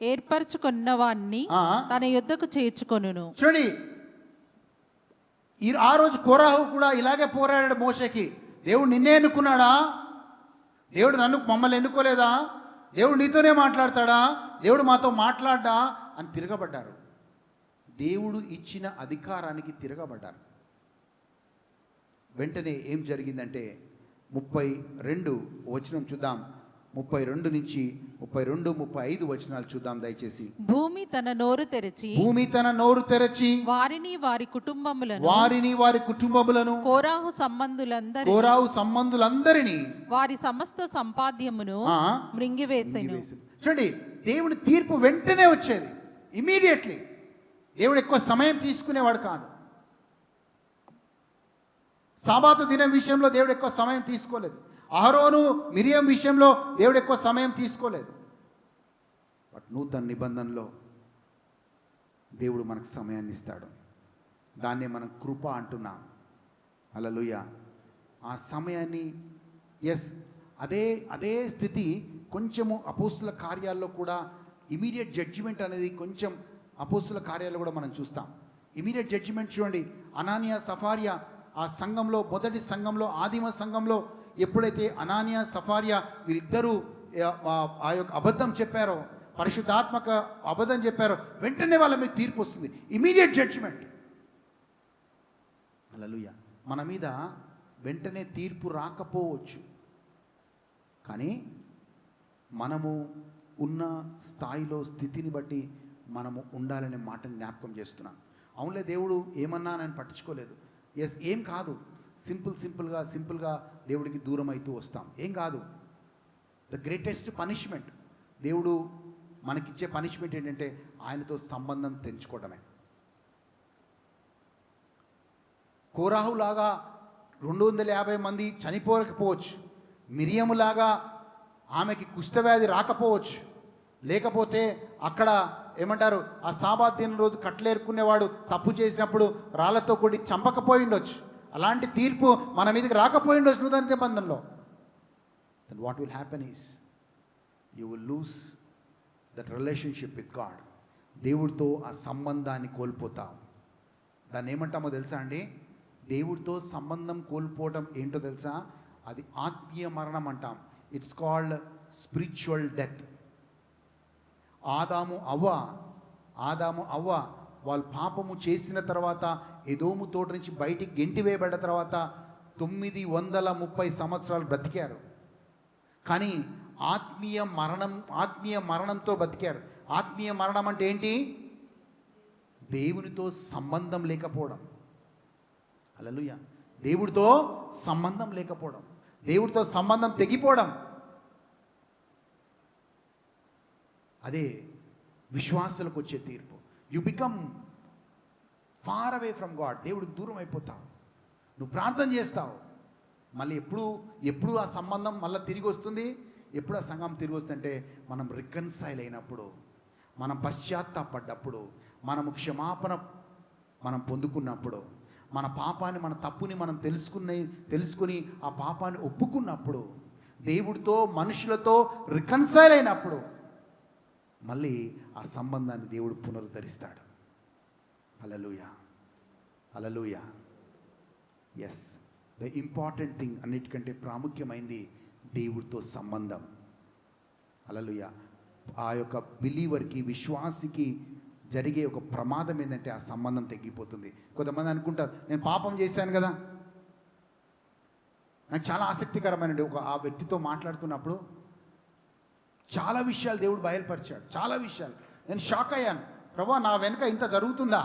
ఏర్పరచుకున్న వాణ్ణి తన యొద్దకు చేర్చుకొనును.
చూడండి, ఆ రోజు కోరాహు కూడా ఇలాగే పోరాడాడు మోషేకి. దేవుడు నిన్నే ఎన్నుకున్నాడా? దేవుడు మమ్మల్ని ఎన్నుకోలేదా? దేవుడు నీతోనే మాట్లాడతాడా? దేవుడు మాతో మాట్లాడ్డా అని తిరగబడ్డారు. దేవుడు ఇచ్చిన అధికారానికి తిరగబడ్డారు. వెంటనే ఏం జరిగిందంటే 32 వచనం చూద్దాం. 32 నుంచి 32-35 వచనాలు చూద్దాం దయచేసి.
భూమి తన నోరు తెరచి వారిని వారి కుటుంబములను కోరాహు సంబంధులందరినీ వారి సమస్త సంపాద్యమును మృంగివేసెను.
చూడండి, దేవుని తీర్పు వెంటనే వచ్చేది, ఇమీడియట్లీ. దేవుడు ఎక్కువ సమయం తీసుకునేవాడు కాదు. సాబాతు దినం విషయంలో దేవుడు ఎక్కువ సమయం తీసుకోలేదు. అహరోను, మిరియం విషయంలో దేవుడు ఎక్కువ సమయం తీసుకోలేదు. బట్ నూతన నిబంధనలో దేవుడు మనకు సమయాన్ని ఇస్తాడు. దాన్నే మనం కృప అంటున్నాం. హల్లెలూయా. ఆ సమయాన్ని అదే స్థితి కొంచెము అపోస్తుల కార్యాల్లో కూడా, ఇమీడియట్ జడ్జిమెంట్ అనేది కొంచెం అపోస్తుల కార్యాల్లో కూడా మనం చూస్తాం. ఇమీడియట్ జడ్జిమెంట్ చూడండి. అనానియా, సఫారియా ఆ సంఘంలో, మొదటి సంఘంలో, ఆదిమ సంఘంలో ఎప్పుడైతే అనానియా, సఫారియా వీరిద్దరూ ఆ యొక్క అబద్ధం చెప్పారో, పరిశుద్ధాత్మక అబద్ధం చెప్పారో, వెంటనే వాళ్ళ మీద తీర్పు వస్తుంది. Immediate judgement. హల్లెలూయా. మన మీద వెంటనే తీర్పు రాకపోవచ్చు, కానీ మనము ఉన్న స్థాయిలో, స్థితిని బట్టి మనము ఉండాలనే మాటని జ్ఞాపకం చేస్తున్నాం. అవునులే, దేవుడు ఏమన్నా నేను పట్టించుకోలేదు. ఏం కాదు, సింపుల్గా దేవుడికి దూరం అవుతూ వస్తాం. ఏం కాదు. ద గ్రేటెస్ట్ పనిష్మెంట్, దేవుడు మనకిచ్చే పనిష్మెంట్ ఏంటంటే ఆయనతో సంబంధం తెంచుకోవడమే. కోరాహులాగా 250 మంది చనిపోకపోవచ్చు, మిరియాములాగా ఆమెకి కుష్ఠవ్యాధి రాకపోవచ్చు, లేకపోతే అక్కడ ఏమంటారు, ఆ సాబాత్ దినం రోజు కట్లేరుకునేవాడు తప్పు చేసినప్పుడు రాళ్లతో కొట్టి చంపకపోయి ఉండొచ్చు. అలాంటి తీర్పు మన మీదకి రాకపోయి ఉండొచ్చు నూతన నిబంధనలో. Then what will happen is you will lose that relationship with God. దేవుడితో ఆ సంబంధాన్ని కోల్పోతాం. దాన్ని ఏమంటామో తెలుసా అండి? దేవుడితో సంబంధం కోల్పోవడం ఏంటో తెలుసా? అది ఆత్మీయ మరణం అంటాం. It's called spiritual death. ఆదాము అవ్వ వాళ్ళు పాపము చేసిన తర్వాత, ఎదోము తోట నుంచి బయటికి గెంటివేయబడ్డ తర్వాత 930 సంవత్సరాలు బ్రతికారు. కానీ ఆత్మీయ మరణంతో బతికారు. ఆత్మీయ మరణం అంటే ఏంటి? దేవునితో సంబంధం లేకపోవడం. హల్లెలూయా. దేవుడితో సంబంధం లేకపోవడం, దేవుడితో సంబంధం తెగిపోవడం. అదే విశ్వాసులకు వచ్చే తీర్పు. You become far away from God. దేవుడికి దూరం అయిపోతావు. నువ్వు ప్రార్థన చేస్తావు, మళ్ళీ ఎప్పుడు ఆ సంబంధం మళ్ళీ తిరిగి వస్తుంది. ఎప్పుడు ఆ సంఘం తిరిగి వస్తుందంటే మనం రికన్సైల్ అయినప్పుడు, మనం పశ్చాత్తాపడ్డప్పుడు, మనము క్షమాపణ మనం పొందుకున్నప్పుడు, మన పాపాన్ని, మన తప్పుని మనం తెలుసుకుని ఆ పాపాన్ని ఒప్పుకున్నప్పుడు, దేవుడితో మనుషులతో రికన్సైల్ అయినప్పుడు మళ్ళీ ఆ సంబంధాన్ని దేవుడు పునరుద్ధరిస్తాడు. హల్లెలూయా, హల్లెలూయా. ఎస్, ద ఇంపార్టెంట్ థింగ్, అన్నిటికంటే ప్రాముఖ్యమైనది దేవుడితో సంబంధం. హల్లెలూయా. ఆ యొక్క బిలీవర్కి, విశ్వాసికి జరిగే ఒక ప్రమాదం ఏంటంటే ఆ సంబంధం తగ్గిపోతుంది. కొంతమంది అనుకుంటారు, నేను పాపం చేశాను కదా. నాకు చాలా ఆసక్తికరమైనది, ఆ వ్యక్తితో మాట్లాడుతున్నప్పుడు చాలా విషయాలు దేవుడు బయలుపరిచాడు. చాలా విషయాలు నేను షాక్ అయ్యాను. ప్రభువా, నా వెనుక ఇంత జరుగుతుందా?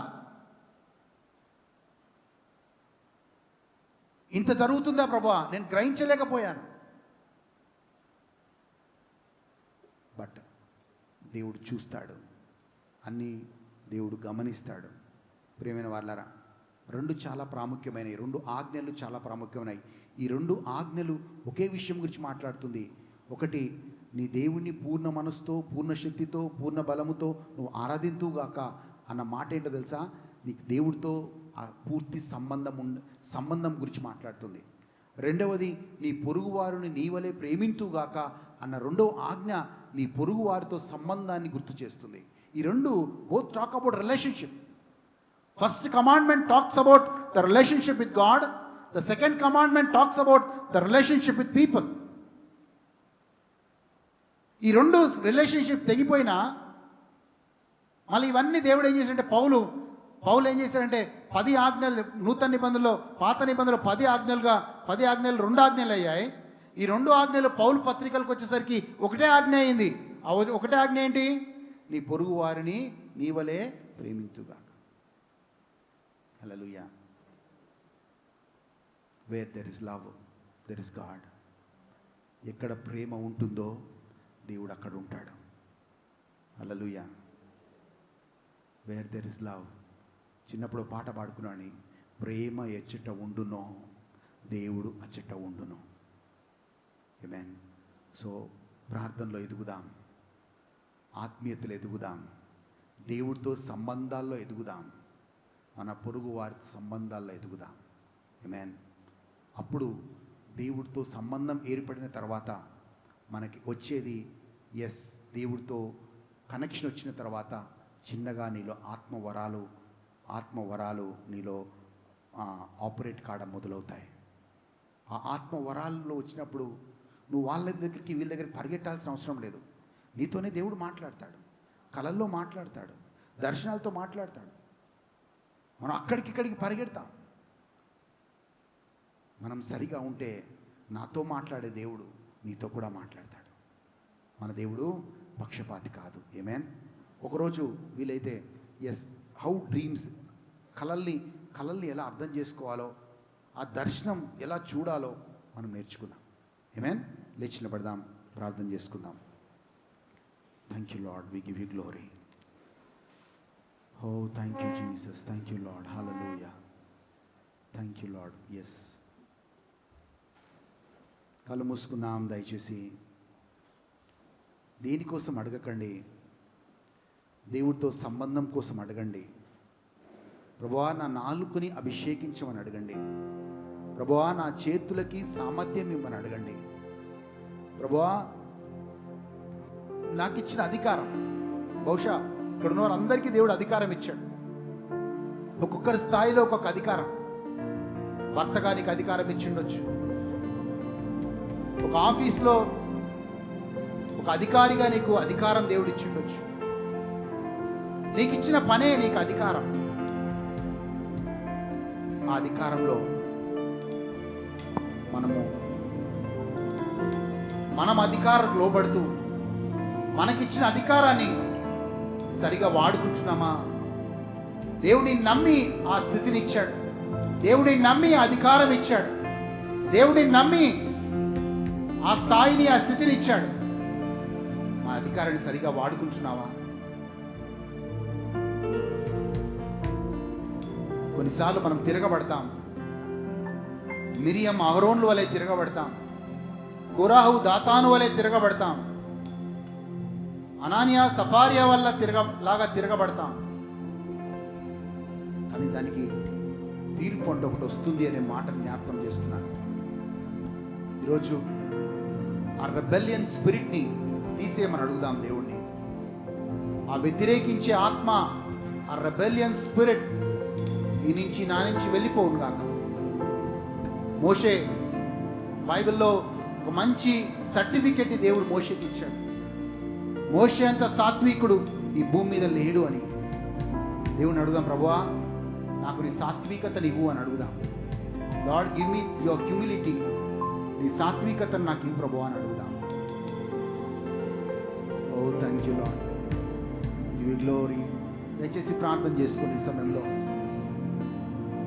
ఇంత జరుగుతుందా ప్రభువా? నేను గ్రహించలేకపోయాను. బట్ దేవుడు చూస్తాడు, అన్నీ దేవుడు గమనిస్తాడు. ప్రియమైన వాళ్ళారా, రెండు చాలా ప్రాముఖ్యమైనవి, రెండు ఆజ్ఞలు చాలా ప్రాముఖ్యమైనవి. ఈ రెండు ఆజ్ఞలు ఒకే విషయం గురించి మాట్లాడుతుంది. ఒకటి, నీ దేవుణ్ణి పూర్ణ మనసుతో, పూర్ణ శక్తితో, పూర్ణ బలముతో నువ్వు ఆరాధింతుగాక అన్న మాట ఏంటో తెలుసా? నీకు దేవుడితో ఆ పూర్తి సంబంధం గురించి మాట్లాడుతుంది. రెండవది, నీ పొరుగువారిని నీవలే ప్రేమింతుగాక అన్న రెండవ ఆజ్ఞ నీ పొరుగువారితో సంబంధాన్ని గుర్తు చేస్తుంది. ఈ రెండు both talk about relationship. First commandment talks about the relationship with God. The second commandment talks about the relationship with people. ఈ రెండు రిలేషన్షిప్ తెగిపోయినా మళ్ళీ ఇవన్నీ దేవుడు ఏం చేశాడంటే, పౌలు ఏం చేశాడంటే 10 ఆజ్ఞలు నూతన నిబంధనలో, పాత నిబంధనలో 10 ఆజ్ఞలు 2 ఆజ్ఞలు అయ్యాయి. ఈ 2 ఆజ్ఞలు పౌలు పత్రికలకు వచ్చేసరికి ఒకటే ఆజ్ఞ అయింది. ఒకటే ఆజ్ఞ ఏంటి? నీ పొరుగు వారిని నీవలే ప్రేమించుగాక. హల్లెలూయా. Where there is love there is God. ఎక్కడ ప్రేమ ఉంటుందో దేవుడు అక్కడ ఉంటాడు. హల్లెలూయా. Where there is love. చిన్నప్పుడు పాట పాడుకున్నాను, ప్రేమ ఎచ్చట ఉండునో దేవుడు అచ్చట ఉండును. ఆమేన్. సో ప్రార్థనలో ఎదుగుదాం, ఆత్మీయతలో ఎదుగుదాం, దేవుడితో సంబంధాల్లో ఎదుగుదాం, మన పొరుగు వారి సంబంధాల్లో ఎదుగుదాం. ఆమేన్. అప్పుడు దేవుడితో సంబంధం ఏర్పడిన తర్వాత మనకి వచ్చేది, ఎస్, దేవుడితో కనెక్షన్ వచ్చిన తర్వాత చిన్నగా నీలో ఆత్మవరాలు నీలో ఆపరేట్ కావడం మొదలవుతాయి. ఆ ఆత్మవరాల్లో వచ్చినప్పుడు నువ్వు వాళ్ళ దగ్గరికి వీళ్ళ దగ్గరికి పరిగెట్టాల్సిన అవసరం లేదు. నీతోనే దేవుడు మాట్లాడతాడు, కలల్లో మాట్లాడతాడు, దర్శనాలతో మాట్లాడతాడు. మనం అక్కడికిక్కడికి పరిగెడతాం. మనం సరిగా ఉంటే నాతో మాట్లాడే దేవుడు నీతో కూడా మాట్లాడతాడు. మన దేవుడు పక్షపాతి కాదు. ఆమేన్. ఒకరోజు వీలైతే, ఎస్, హౌ డ్రీమ్స్, కలల్ని ఎలా అర్థం చేసుకోవాలో, ఆ దర్శనం ఎలా చూడాలో మనం నేర్చుకుందాం. ఆమేన్. లేచి నిలబడదాం, ప్రార్థన చేసుకుందాం. Thank you Lord, we give you glory. Oh thank you Jesus, thank you Lord. Hallelujah. Thank you Lord. Yes, కళ్ళు మూసుకుందాం దయచేసి. దేనికోసం అడగకండి, దేవుడితో సంబంధం కోసం అడగండి. ప్రభువా, నా నాలుకని అభిషేకించమని అడగండి. ప్రభువా, నా చేతులకి సామర్థ్యం ఇవ్వమని అడగండి. ప్రభువా, నాకు ఇచ్చిన అధికారం, బహుశా ఇక్కడ ఉన్న వారందరికీ దేవుడు అధికారం ఇచ్చాడు. ఒక్కొక్కరి స్థాయిలో ఒక్కొక్క అధికారం. భర్తగా నీకు అధికారం ఇచ్చిండొచ్చు, ఒక ఆఫీస్లో ఒక అధికారిగా నీకు అధికారం దేవుడు ఇచ్చిండొచ్చు. నీకు ఇచ్చిన పనే నీకు అధికారం. ఆ అధికారంలో మనం అధికారం లోబడుతూ మనకిచ్చిన అధికారాన్ని సరిగా వాడుకుంటున్నామా? దేవుడిని నమ్మి ఆ స్థితిని ఇచ్చాడు, దేవుడిని నమ్మి ఆ అధికారం ఇచ్చాడు, దేవుడిని నమ్మి ఆ స్థాయిని ఆ స్థితిని ఇచ్చాడు. ఆ అధికారాన్ని సరిగా వాడుకుంటున్నావా? కొన్నిసార్లు మనం తిరగబడతాం, మిరియం అహరోన్ల వలె తిరగబడతాం, కోరాహు దాతాను వలె తిరగబడతాం, అనానియా సఫారియా వల్ల లాగా తిరగబడతాం. కానీ దానికి తీర్పు అంటే ఒకటి వస్తుంది అనే మాట జ్ఞాపకం చేస్తున్నాను. ఈరోజు ఆ రెబెలియన్ స్పిరిట్ని తీసేయమని అడుగుదాం దేవుణ్ణి. ఆ వ్యతిరేకించే ఆత్మ, ఆ రెబెలియన్ స్పిరిట్ ఈ నుంచి నా నుంచి వెళ్ళిపోవును కాక. మోషే బైబిల్లో ఒక మంచి సర్టిఫికెట్ దేవుడు మోషేకి ఇచ్చాడు. మోషే అంత సాత్వికుడు ఈ భూమి మీద లేడు అని. దేవుని అడుగుదాం, ప్రభువా నాకు నీ సాత్వికతని ఇవ్వు అని అడుగుదాం. Lord give me your humility, నీ సాత్వికతను నాకు ఇవ్వు ప్రభువా అని అడుగుదాం. Oh thank you Lord, give you glory. దయచేసి ప్రార్థన చేసుకోండి. ఈ సమయంలో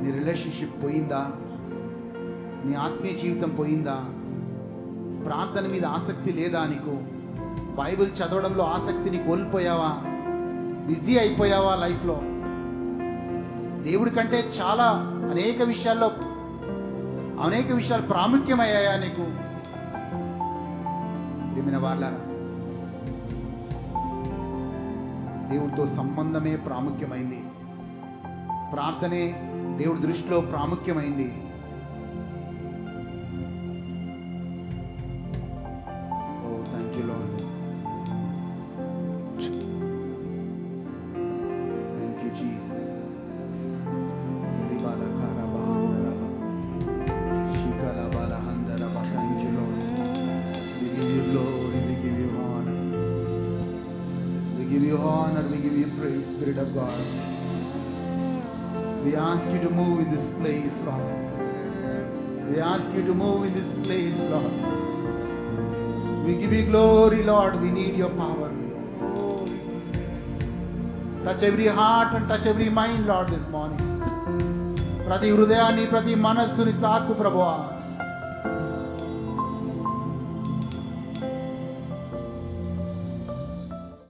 నీ రిలేషన్షిప్ పోయిందా? నీ ఆత్మీయ జీవితం పోయిందా? ప్రార్థన మీద ఆసక్తి లేదా నీకు? బైబిల్ చదవడంలో ఆసక్తిని కోల్పోయావా? బిజీ అయిపోయావా లైఫ్లో? దేవుడి కంటే చాలా అనేక విషయాలు ప్రాముఖ్యమయ్యాయా నీకు? ప్రియమైన వాళ్ళారా, దేవుడితో సంబంధమే ప్రాముఖ్యమైంది. ప్రార్థనే దేవుడి దృష్టిలో ప్రాముఖ్యమైంది. Oh thank you Lord, thank you Jesus. Thank you Lord. We give you glory, we give you honor. We give you honor, we give you praise, Spirit of God. We ask you to move in this place, Lord. We ask you to move in this place, Lord. We give you glory, Lord. We need your power. Touch every heart and touch every mind, Lord, this morning. ప్రతి హృదయాన్ని, ప్రతి మనస్సుని తాకు ప్రభువా.